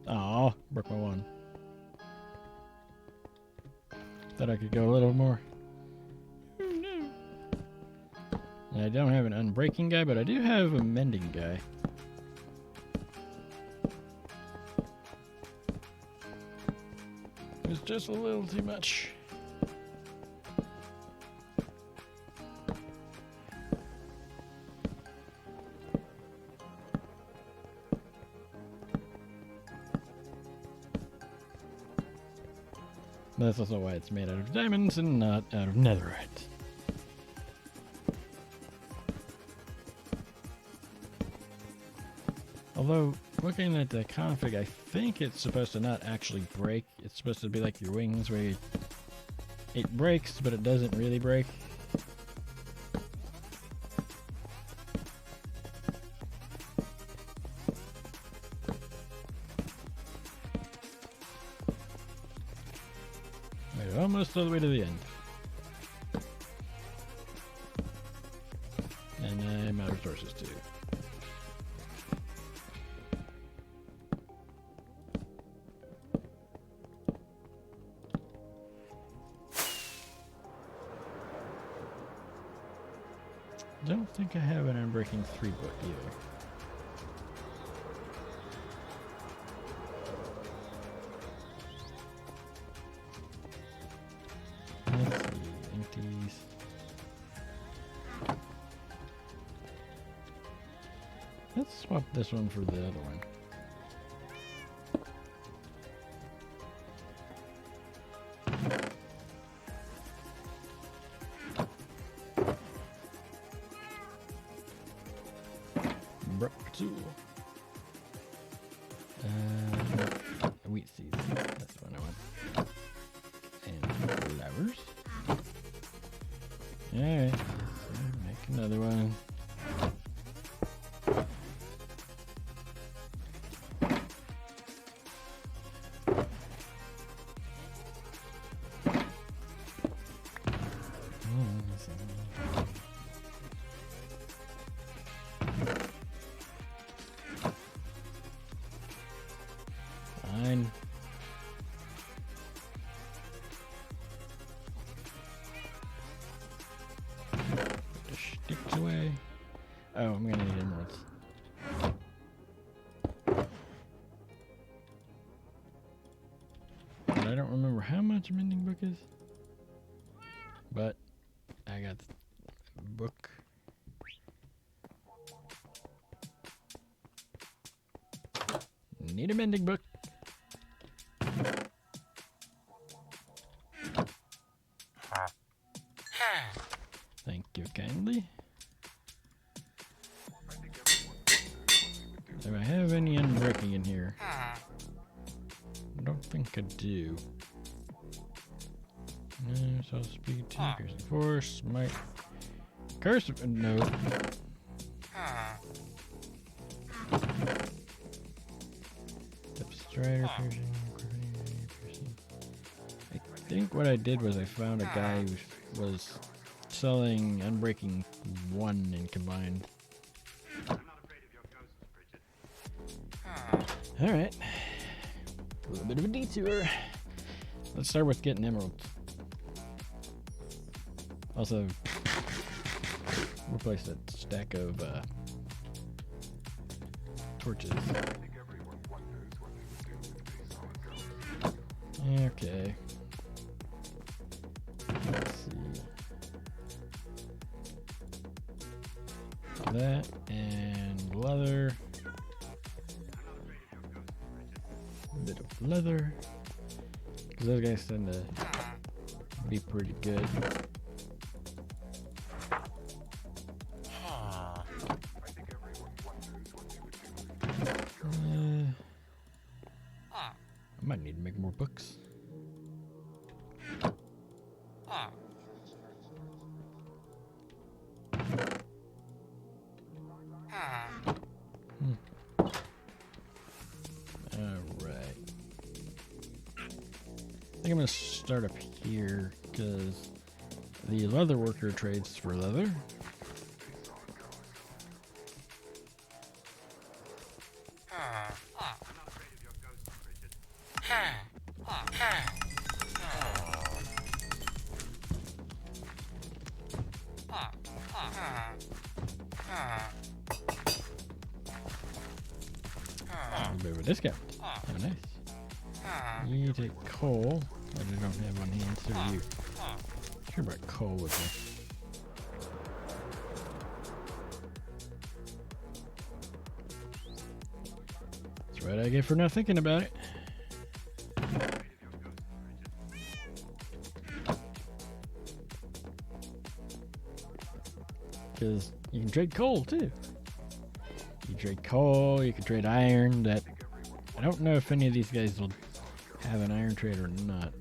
Aw, broke my one. Thought I could go a little more. Oh no. I don't have an unbreaking guy, but I do have a mending guy. It's just a little too much. That's also why it's made out of diamonds and not out of netherite. Although, looking at the config, I think it's supposed to not actually break. It's supposed to be like your wings where it breaks, but it doesn't really break. We're almost all the way to the end. And I'm out of resources too. Don't think I have an Unbreaking 3 book either. Let's see, empties. Let's swap this one for the other one. Wheat seeds. That's the one I want. And flowers. Alright. So make another one. Fine. Put the sticks away. Oh, I'm gonna need emeralds. But I don't remember how much a mending book is. But I got the book. Need a mending book. Thank you kindly. Do I have any unbreaking in here? I don't think I do. No, so speed 2, curse of force, might. Curse of. No. Strider, piercing, piercing. I think what I did was I found a guy who was selling Unbreaking 1 in combined. All right. A little bit of a detour. Let's start with getting emeralds. Also, replace that stack of torches. Okay. Let's see. That and leather. A bit of leather. Because those guys tend to be pretty good. I might need to make more books. Alright. I think I'm going to start up here because the leather worker trades for leather. A bit of a discount. Oh, nice. You take coal. I don't have on hand, so do you. Sure about coal with me. That's right I get for not thinking about it. Because you can trade coal too. You trade coal, you can trade iron. That I don't know if any of these guys will have an iron trade or not.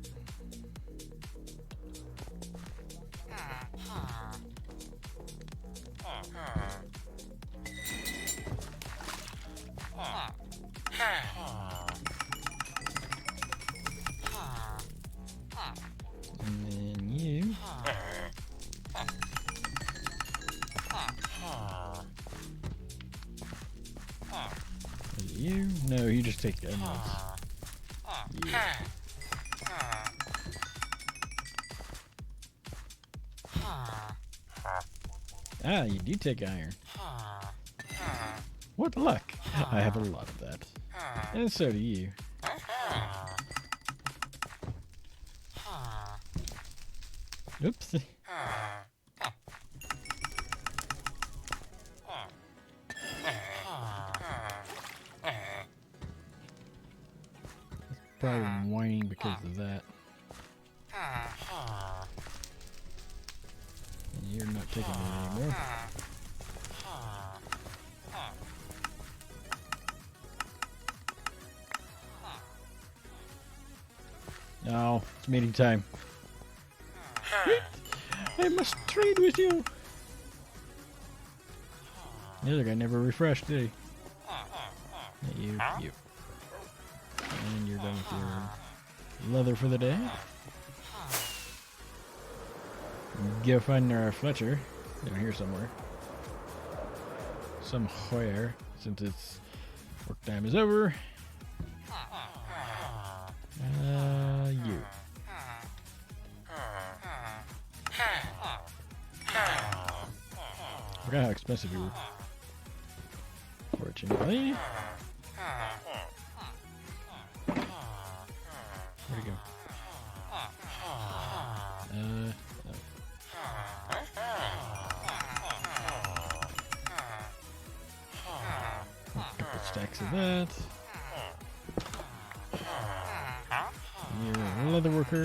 And then you. You? No, you just take emeralds. Yeah. Ah, you do take iron. What luck! I have a lot of that. And so do you. Oops. Probably whining because of that. And you're not taking it anymore. No, it's meeting time. I must trade with you. The other guy never refreshed, did he? You. And you're done with your leather for the day. Go find our Fletcher down here somewhere. Somewhere, since its work time is over. You. Forgot how expensive you were. Fortunately. Where'd he go? No. A couple stacks of that. You're a leather worker.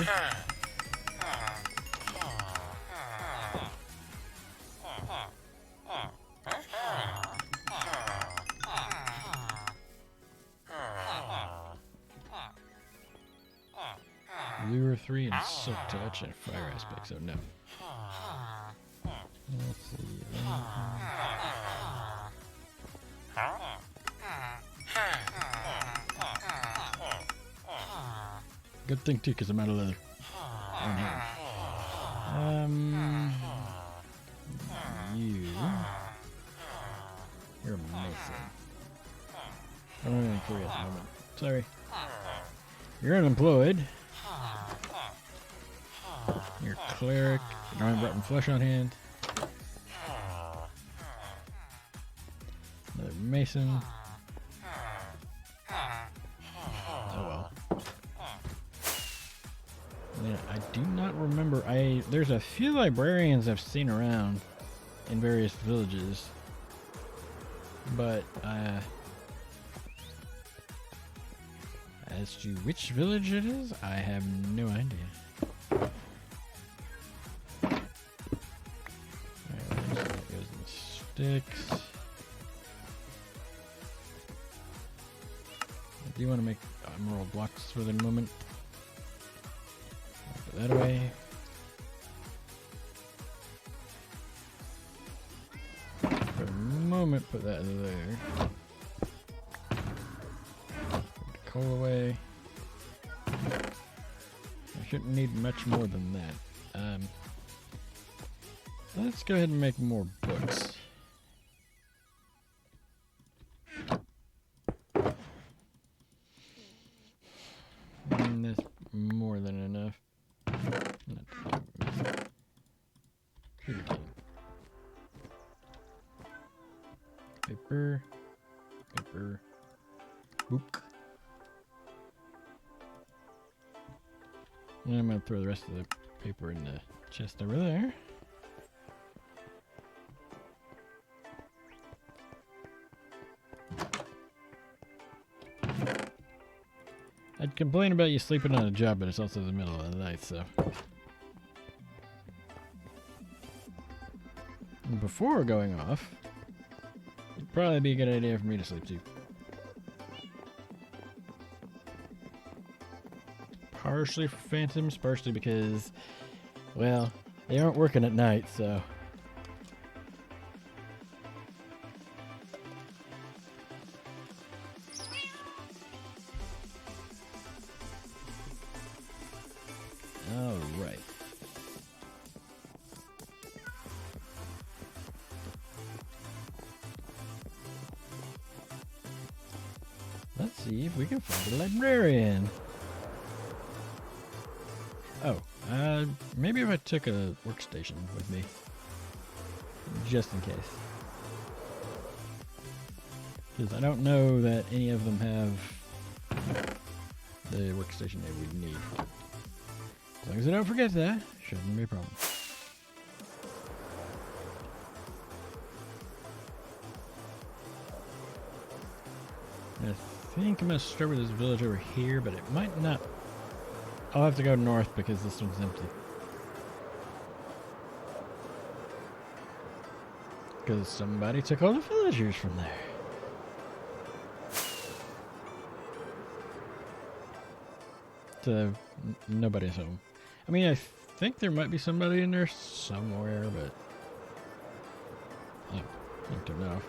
Lure 3 and Silk Touch and Fire Aspect, so no. Let's see. Good thing too, because I'm out of leather. You're amazing. I'm running free at the moment. Sorry. You're unemployed. You're a cleric. You don't have rotten flesh on hand. Another mason. Oh well. Yeah, I do not remember. There's a few librarians I've seen around in various villages, but as to which village it is, I have no idea. Alright, that goes in the sticks. Do you want to make emerald blocks for the moment? I'll put that away. For the moment, put that there. Put the coal away. I shouldn't need much more than that. Let's go ahead and make more books. That's more than enough. Paper. Paper. Book. And I'm going to throw the rest of the paper in the chest over there. I'd complain about you sleeping on a job, but it's also the middle of the night, so. And before going off, it'd probably be a good idea for me to sleep too. Partially for phantoms, partially because, well, they aren't working at night, so. Alright. Let's see if we can find a librarian. Oh, maybe if I took a workstation with me. Just in case. Because I don't know that any of them have the workstation they would need. As long as I don't forget that, shouldn't be a problem. I think I'm going to start with this village over here, but it might not. I'll have to go north because this one's empty. Because somebody took all the villagers from there. So, nobody's home. I mean, I think there might be somebody in there somewhere, but I don't know.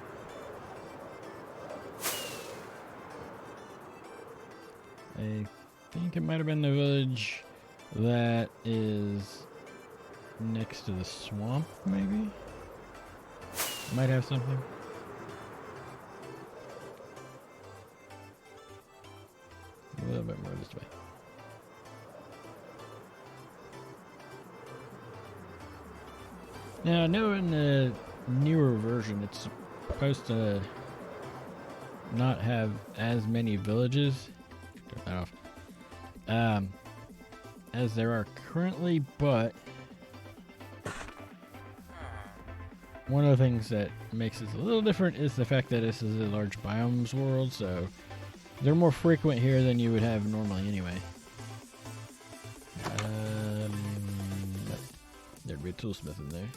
I think it might have been the village that is next to the swamp, maybe? Might have something. A little bit more this way. Now, I know in the newer version it's supposed to not have as many villages. Turn that off. As there are currently, but one of the things that makes this a little different is the fact that this is a large biomes world, so they're more frequent here than you would have normally anyway. There'd be a toolsmith in there.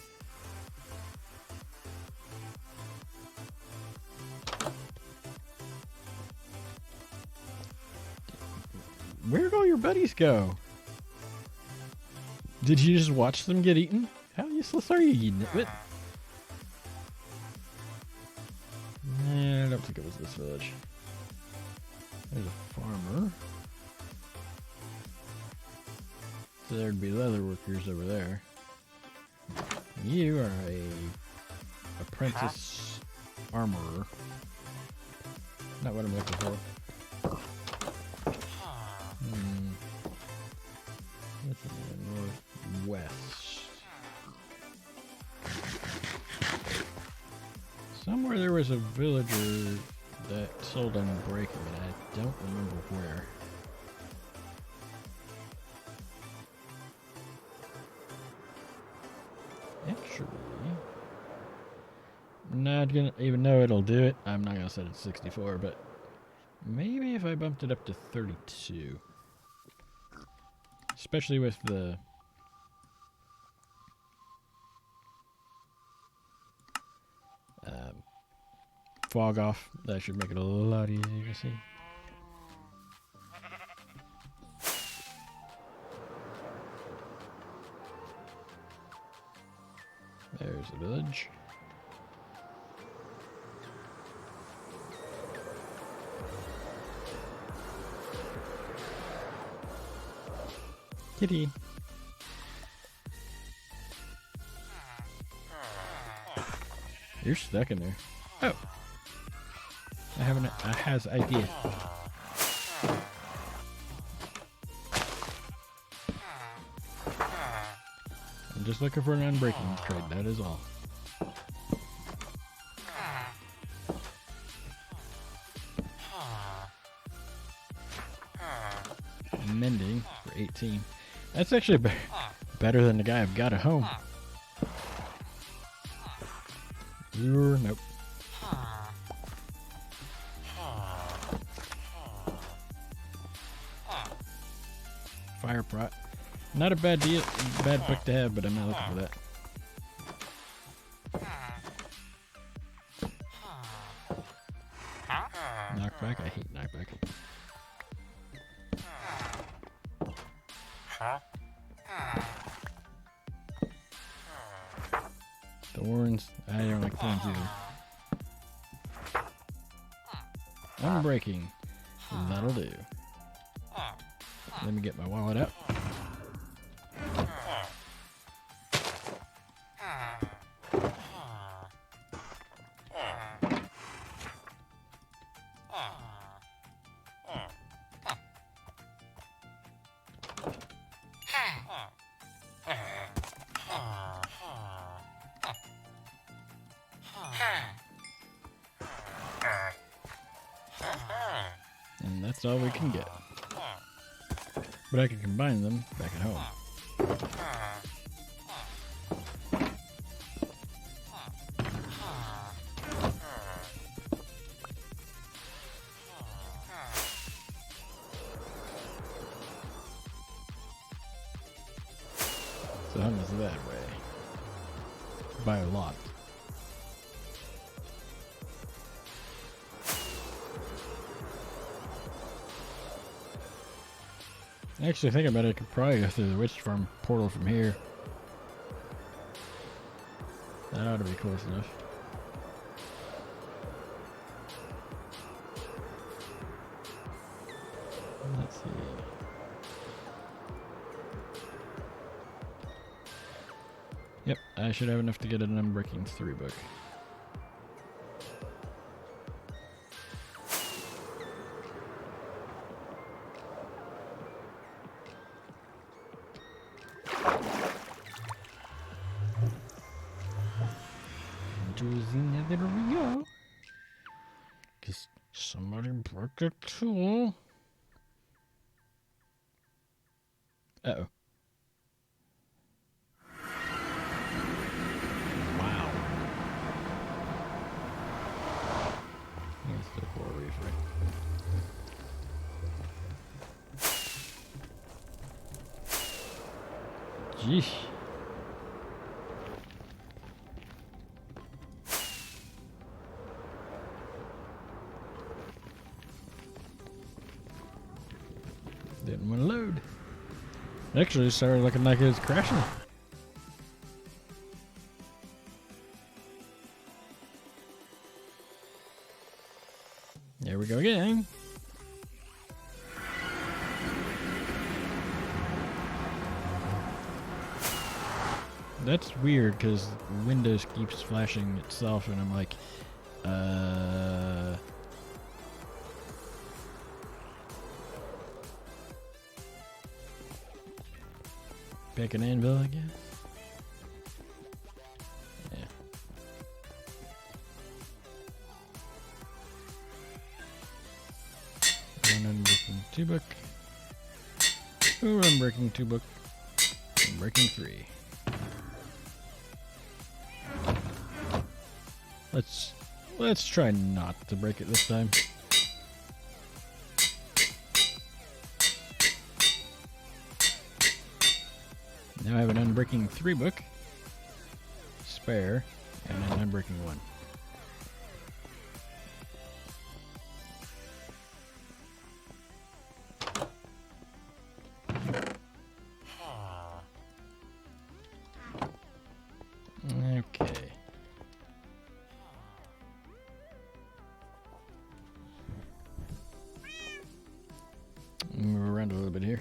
Where'd all your buddies go? Did you just watch them get eaten? How useless are you, you nitwit? Nah, I don't think it was this village. There's a farmer. So there'd be leather workers over there. You are a apprentice armorer. Not what I'm looking for. What's in the northwest? Somewhere there was a villager that sold unbreaking, and I don't remember where. Actually, not gonna, even though it'll do it, I'm not gonna set it to 64, but maybe if I bumped it up to 32. Especially with the fog off, that should make it a lot easier to see. There's the village. Kitty. You're stuck in there. Oh. I has idea. I'm just looking for an unbreaking trade, that is all. Mending for 18. That's actually better than the guy I've got at home. Nope. Fire prot. Not a bad deal, bad book to have, but I'm not looking for that. Knockback? I hate knockback. Thorns. I don't like thorns either. Unbreaking. That'll do. Let me get my wallet out. And that's all we can get. But I can combine them back at home. So how much is that way? By a lot. Actually, thinking about it, I could probably go through the witch farm portal from here. That ought to be close enough. Let's see. Yep, I should have enough to get an Unbreaking 3 book. There we go. Because somebody broke a tool. Uh-oh. Wow. That's the core reef, right? Jeez. Didn't want to load. Actually, it started looking like it was crashing. There we go again. That's weird because Windows keeps flashing itself, and I'm like, pick an anvil, I guess. Yeah. One unbreaking 2 book. Two unbreaking 2 book. Unbreaking 3. Let's try not to break it this time. Now I have an unbreaking 3 book, spare, and an unbreaking 1. Okay. Move around a little bit here.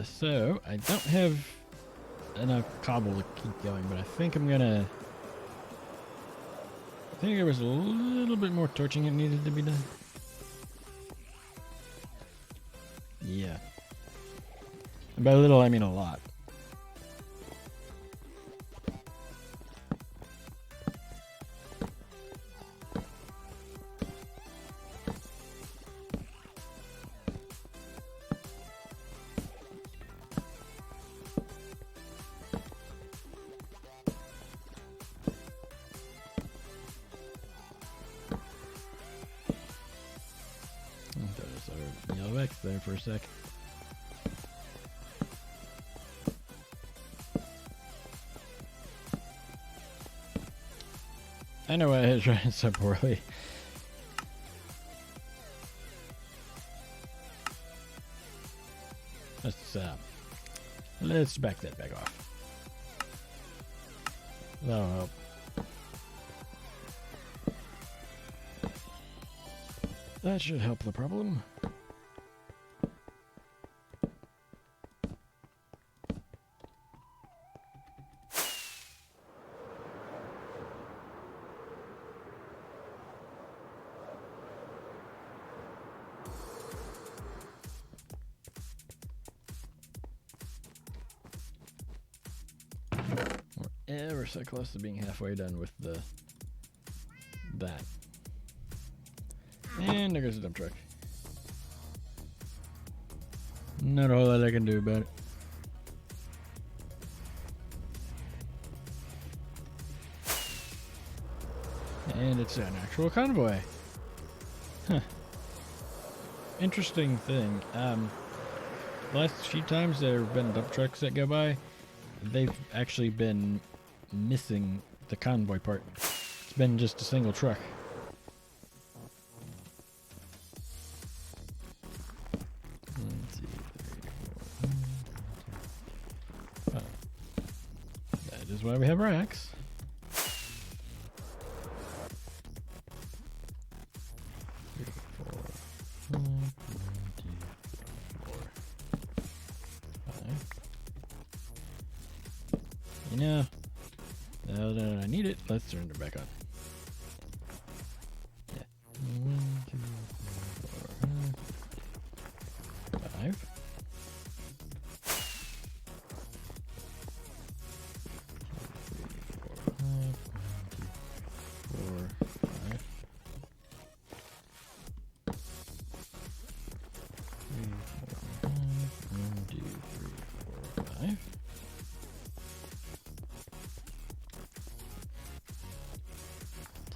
So, I don't have enough cobble to keep going, but I think I'm gonna... I think there was a little bit more torching that needed to be done. Yeah. And by little, I mean a lot. Yellow X there for a sec. I know why I was running so poorly. Let's back that back off. That'll help. That should help the problem. We're ever so close to being halfway done with that. And there goes the dump truck. Not a whole lot I can do about it. And it's an actual convoy. Huh. Interesting thing. Last few times there have been dump trucks that go by, they've actually been missing the convoy part. It's been just a single truck. That is why we have racks. You know, now that I need it, let's turn it back on. Yeah. 1, 2, 3, 4, 5.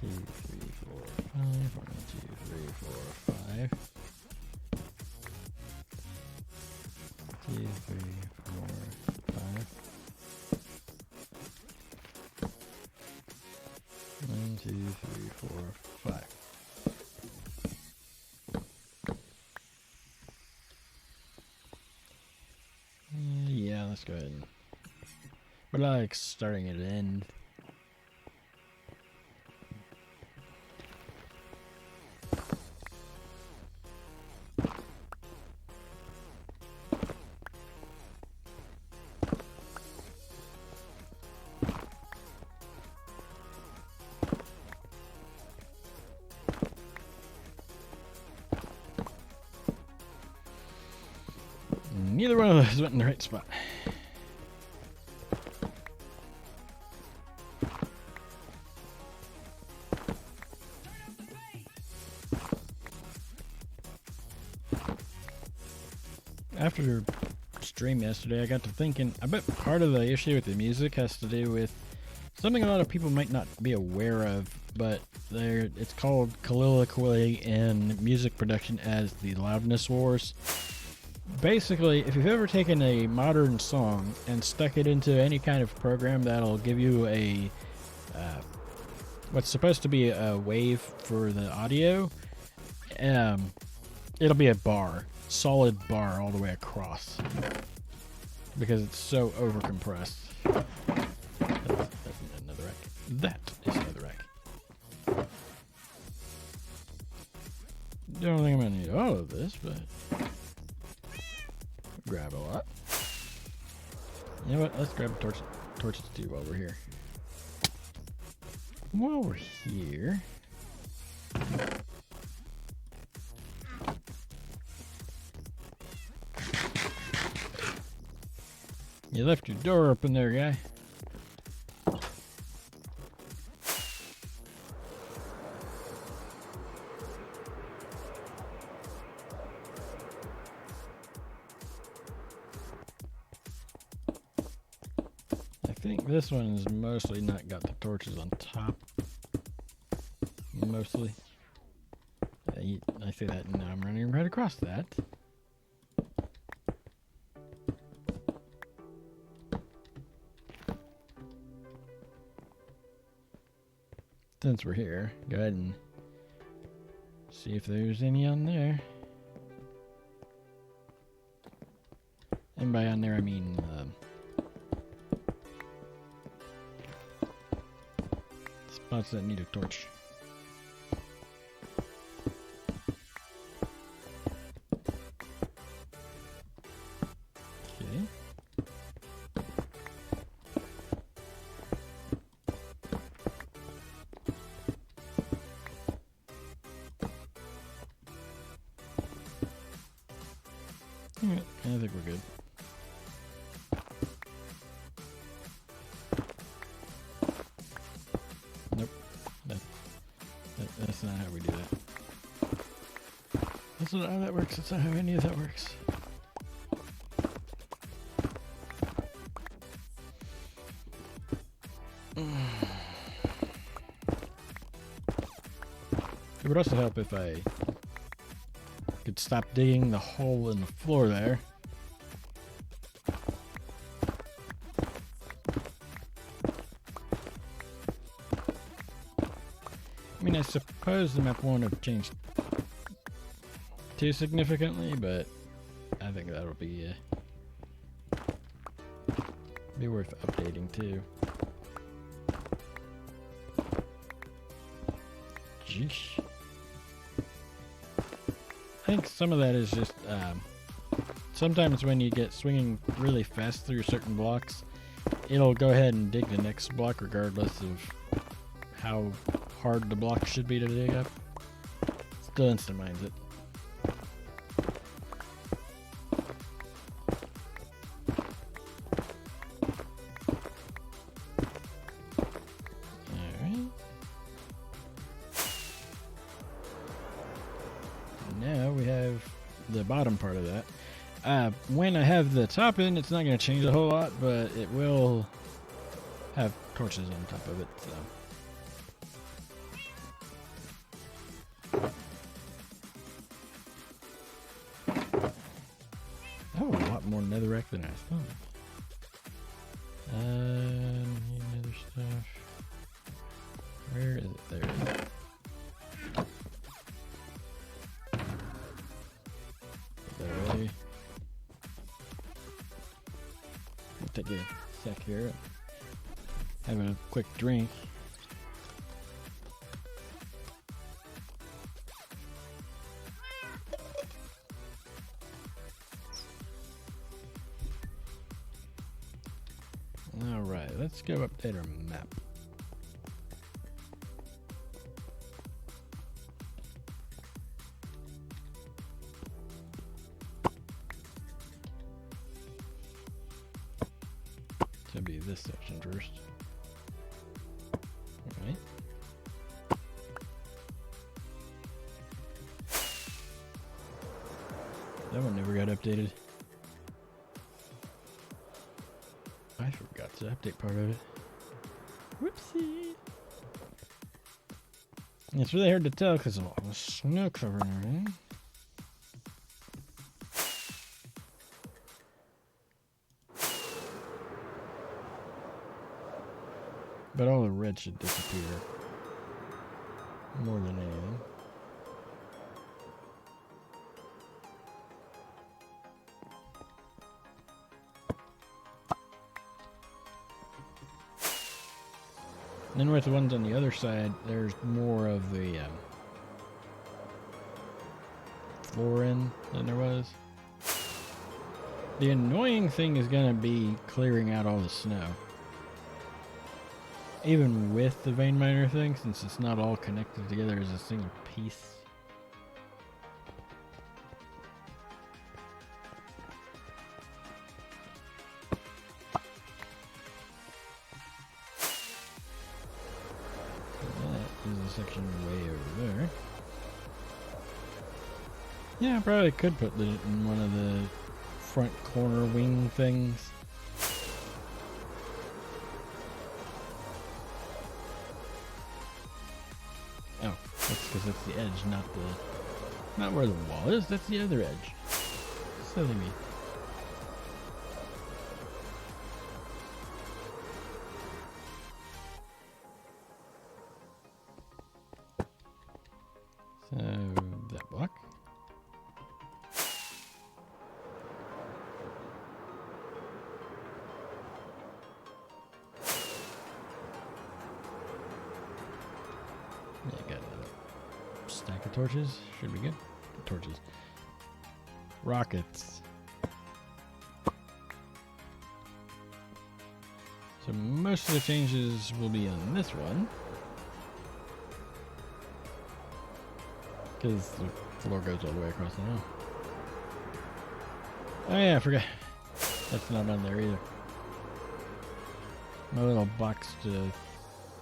2, 3, 4, 5. 1, 2, 3, 4, 5. 2, 3, 4, 5. 1, 2, 3, 4, 5. Yeah, let's go ahead and... But I like starting at an end. Neither one of those went in the right spot. after stream yesterday, I got to thinking, I bet part of the issue with the music has to do with something a lot of people might not be aware of, but it's called colloquially in music production as the loudness wars. Basically, if you've ever taken a modern song and stuck it into any kind of program that'll give you a what's supposed to be a wave for the audio, it'll be a bar, solid bar all the way across, because it's so overcompressed. That's another rack. That is another rack. Don't think I'm gonna need all of this, but grab a lot. You know what? Let's grab torches too while we're here. While we're here, you left your door open there, guy. I think this one's mostly not got the torches on top. Mostly. I say that and now I'm running right across that. Since we're here, go ahead and see if there's any on there. And by on there, I mean spots that need a torch. Okay. Alright, I think we're good. Nope. That's not how we do that. That's not how that works. That's not how any of that works. It would also help if I could stop digging the hole in the floor there. I mean, I suppose the map won't have changed too significantly, but I think that'll be worth updating too. Jeez. I think some of that is just sometimes when you get swinging really fast through certain blocks, it'll go ahead and dig the next block regardless of how hard the block should be to dig up. Still instant mines it. Now we have the bottom part of that. When I have the top in, it's not going to change a whole lot, but it will have torches on top of it. So. Oh, a lot more netherrack than I thought. Nether stuff. Where is it? There it is. Take a sec here. Have a quick drink. All right, let's go update our map. To be this section first. Alright. That one never got updated. the update part of it. Whoopsie. It's really hard to tell because of all the snow cover and everything. But all the red should disappear. More than anything. And then with the ones on the other side, there's more of the floor in than there was. The annoying thing is going to be clearing out all the snow. Even with the vein miner thing, since it's not all connected together as a single piece. Section way over there. Yeah, I probably could put it in one of the front corner wing things. Oh, that's because that's the edge, not where the wall is. That's the other edge. Silly me. So, that block. Yeah, got a stack of torches. Should be good. Torches. Rockets. So most of the changes will be on this one. Because the floor goes all the way across the wall. Oh yeah, I forgot. That's not on there either. My little box to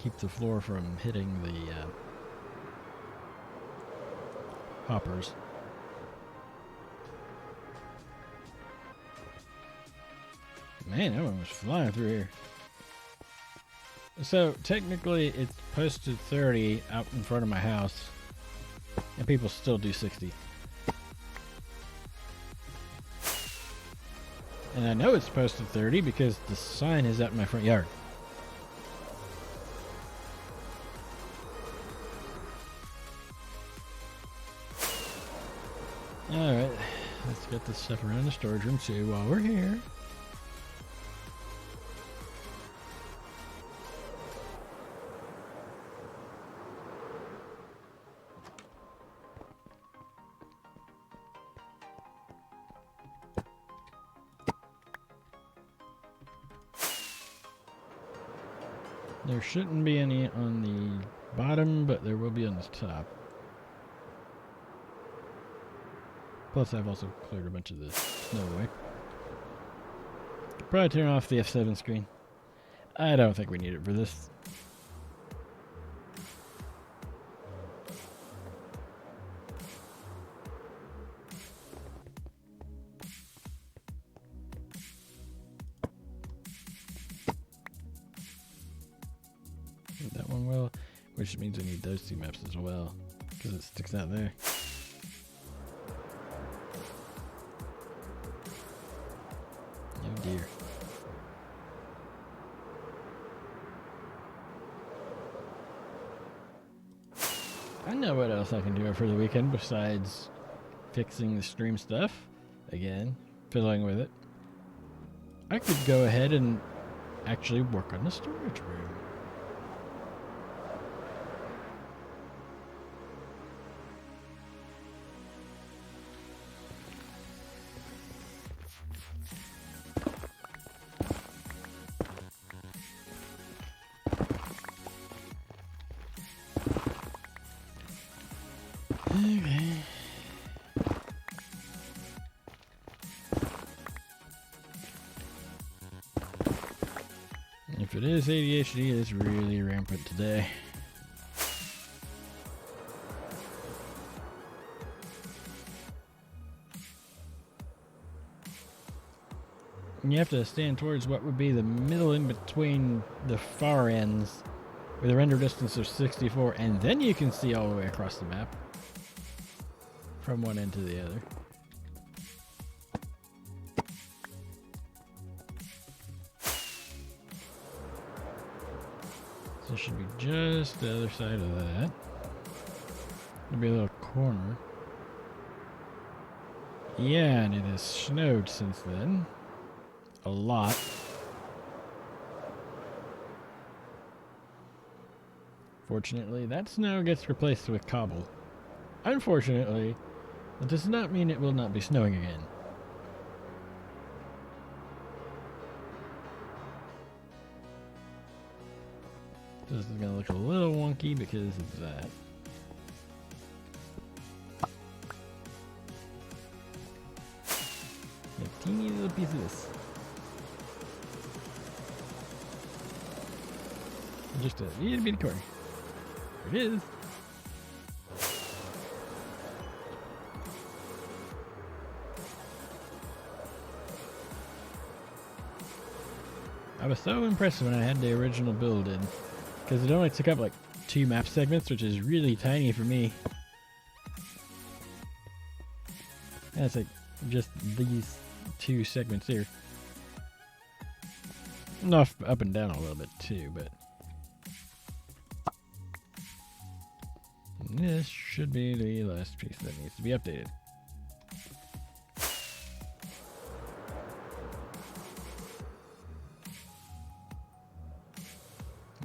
keep the floor from hitting the hoppers. Man, that one was flying through here. So technically it's posted 30 out in front of my house. And people still do 60. And I know it's posted 30 because the sign is out in my front yard. Alright, let's get this stuff around the storage room too while we're here. There shouldn't be any on the bottom, but there will be on the top. Plus, I've also cleared a bunch of the snow away. Probably turn off the F7 screen. I don't think we need it for this. That one will, which means I need those two maps as well, because it sticks out there. Oh dear. I know what else I can do for the weekend besides fixing the stream stuff. Again, fiddling with it. I could go ahead and actually work on the storage room. Okay. If it is ADHD, it's really rampant today. And you have to stand towards what would be the middle in between the far ends with a render distance of 64, and then you can see all the way across the map from one end to the other. So it should be just the other side of that. There'll be a little corner. Yeah, and it has snowed since then. A lot. Fortunately, that snow gets replaced with cobble. Unfortunately, that does not mean it will not be snowing again. This is going to look a little wonky because of that. A teeny little piece of this. Just a little bitty corner. There it is. I was so impressed when I had the original build in, because it only took up like 2 map segments, which is really tiny for me. And it's like just these 2 segments here. Enough up and down a little bit too, but this should be the last piece that needs to be updated.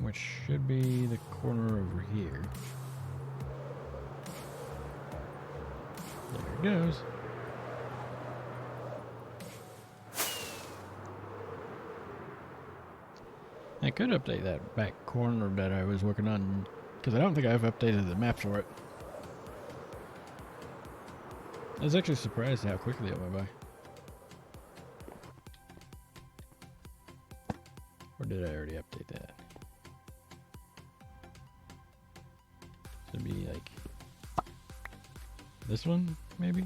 Which should be the corner over here. There it goes. I could update that back corner that I was working on, because I don't think I've updated the map for it. I was actually surprised how quickly it went by. Or did I already update that? Should be like this one, maybe?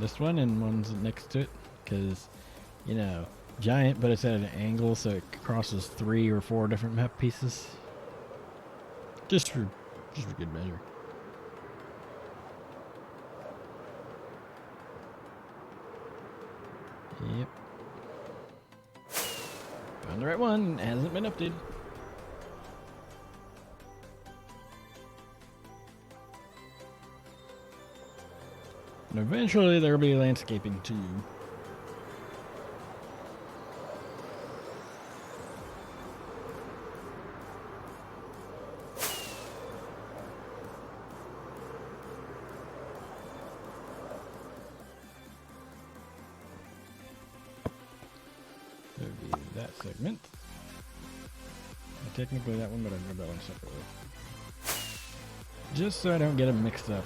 This one and one's next to it, because, you know, giant, but it's at an angle, so it crosses 3 or 4 different map pieces. Just for good measure. Yep. Found the right one. Hasn't been updated. And eventually there'll be landscaping too. There'll be that segment. Technically that one, but I grabbed that one separately. Just so I don't get them mixed up.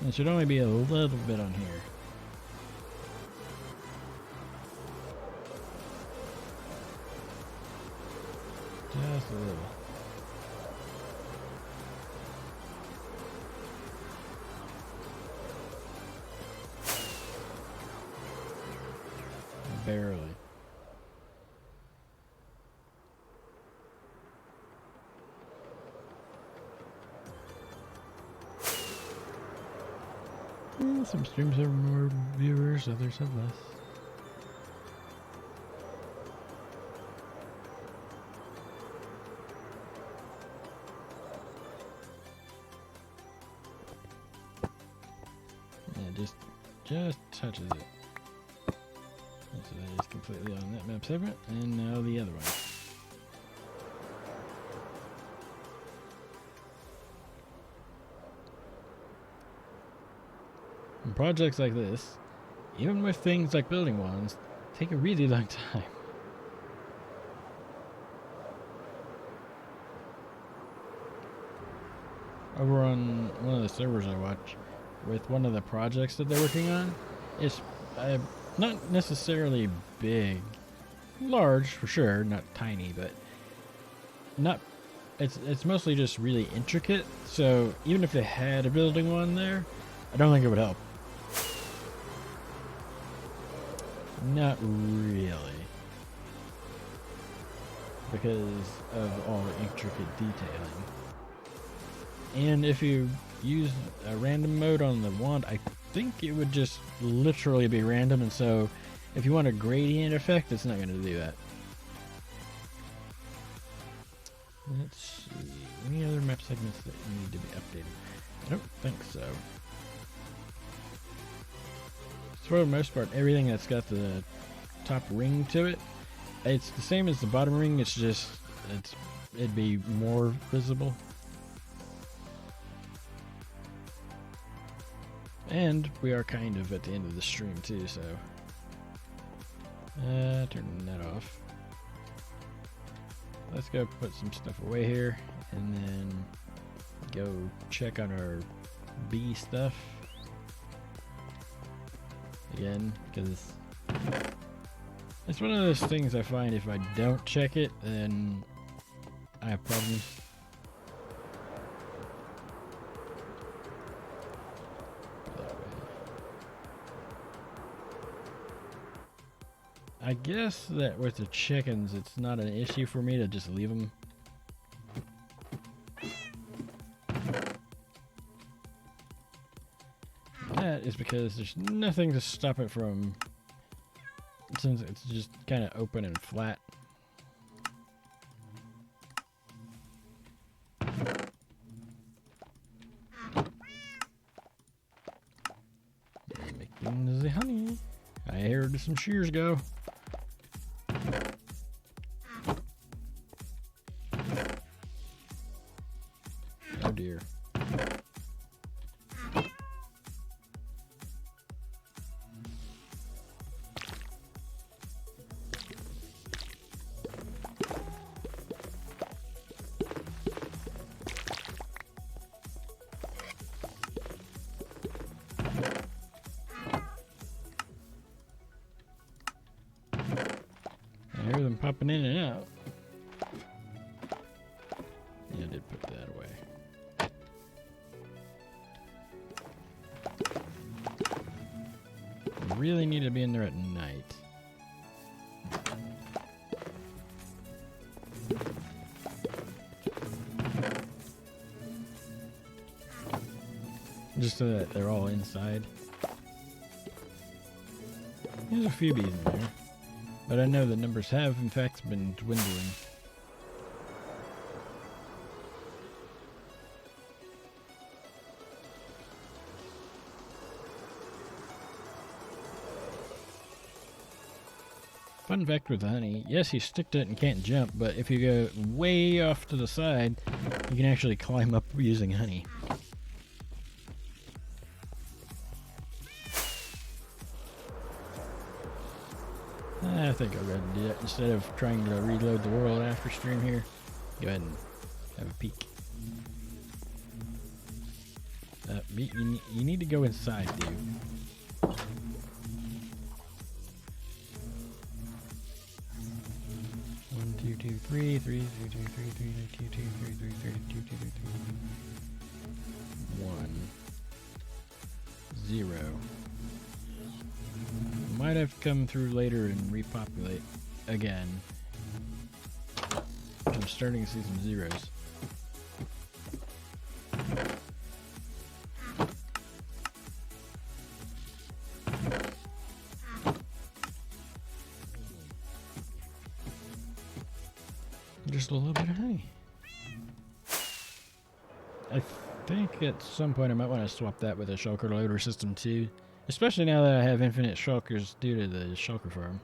It should only be a little bit on here. Just a little. Barely. Some streams have more viewers, others have less. Yeah, just touches it. So that is completely on that map segment, and now the other one. And projects like this, even with things like building ones, take a really long time. Over on one of the servers I watch, with one of the projects that they're working on, it's not necessarily big. Large, for sure, not tiny, but not it's mostly just really intricate. So even if they had a building one there, I don't think it would help. Not really, because of all the intricate detailing. And if you use a random mode on the wand, I think it would just literally be random, and so if you want a gradient effect, it's not going to do that. Let's see. Any other map segments that need to be updated? I don't think so. For the most part, everything that's got the top ring to it, it's the same as the bottom ring, it's just it'd be more visible. And we are kind of at the end of the stream too, so turn that off. Let's go put some stuff away here and then go check on our bee stuff again, because it's one of those things I find if I don't check it, then I have problems. I guess that with the chickens, it's not an issue for me to just leave them. That is because there's nothing to stop it from, since it's just kind of open and flat. Making the honey. I heard some shears go. Oh dear. I hear them popping in and out. Yeah, I did put that away. You really need to be in there at night. Just so that they're all inside. There's a few bees in there, but I know the numbers have in fact been dwindling. Fun fact with the honey, yes, you stick to it and can't jump, but if you go way off to the side, you can actually climb up using honey. I think I'll go ahead and do that instead of trying to reload the world after stream here. Go ahead and have a peek. You need to go inside, dude. 1, 2, 2, 3, 3, 2, 2, 3, 3, 2, 2, 3, 3, 3, 2, 2, 2, 3, 1, 0. Might have come through later and repopulate again. I'm starting to see some zeros. Just a little bit of honey. I think at some point I might want to swap that with a shulker loader system too. Especially now that I have infinite shulkers due to the shulker farm.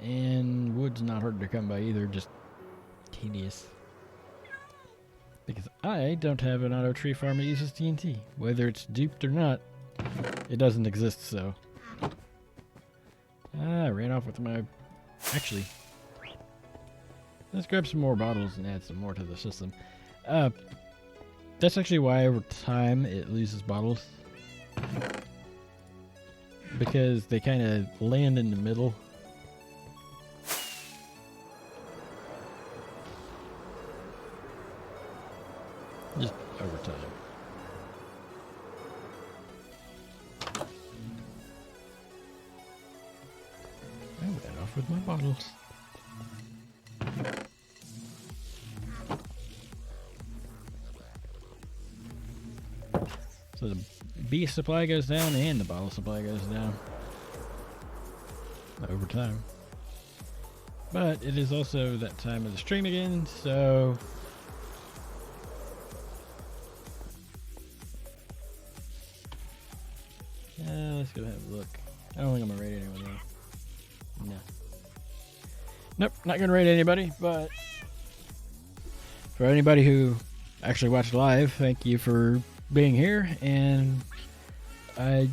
And wood's not hard to come by either, just tedious. Because I don't have an auto tree farm that uses TNT. Whether it's duped or not, it doesn't exist, so. I ran off with my... Actually, let's grab some more bottles and add some more to the system. That's actually why over time it loses bottles. Because they kind of land in the middle. Just overtime. I went off with my bottles. So the bee supply goes down and the bottle supply goes down over time. But it is also that time of the stream again, so let's go have a look. I don't think I'm gonna rate anyone though. No. Nope, not gonna rate anybody, but for anybody who actually watched live, thank you for being here. And I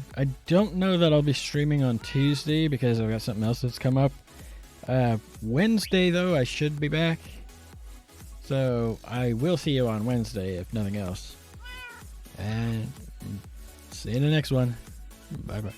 don't know that I'll be streaming on Tuesday because I've got something else that's come up. Wednesday though, I should be back. So I will see you on Wednesday if nothing else. And see you in the next one. Bye bye.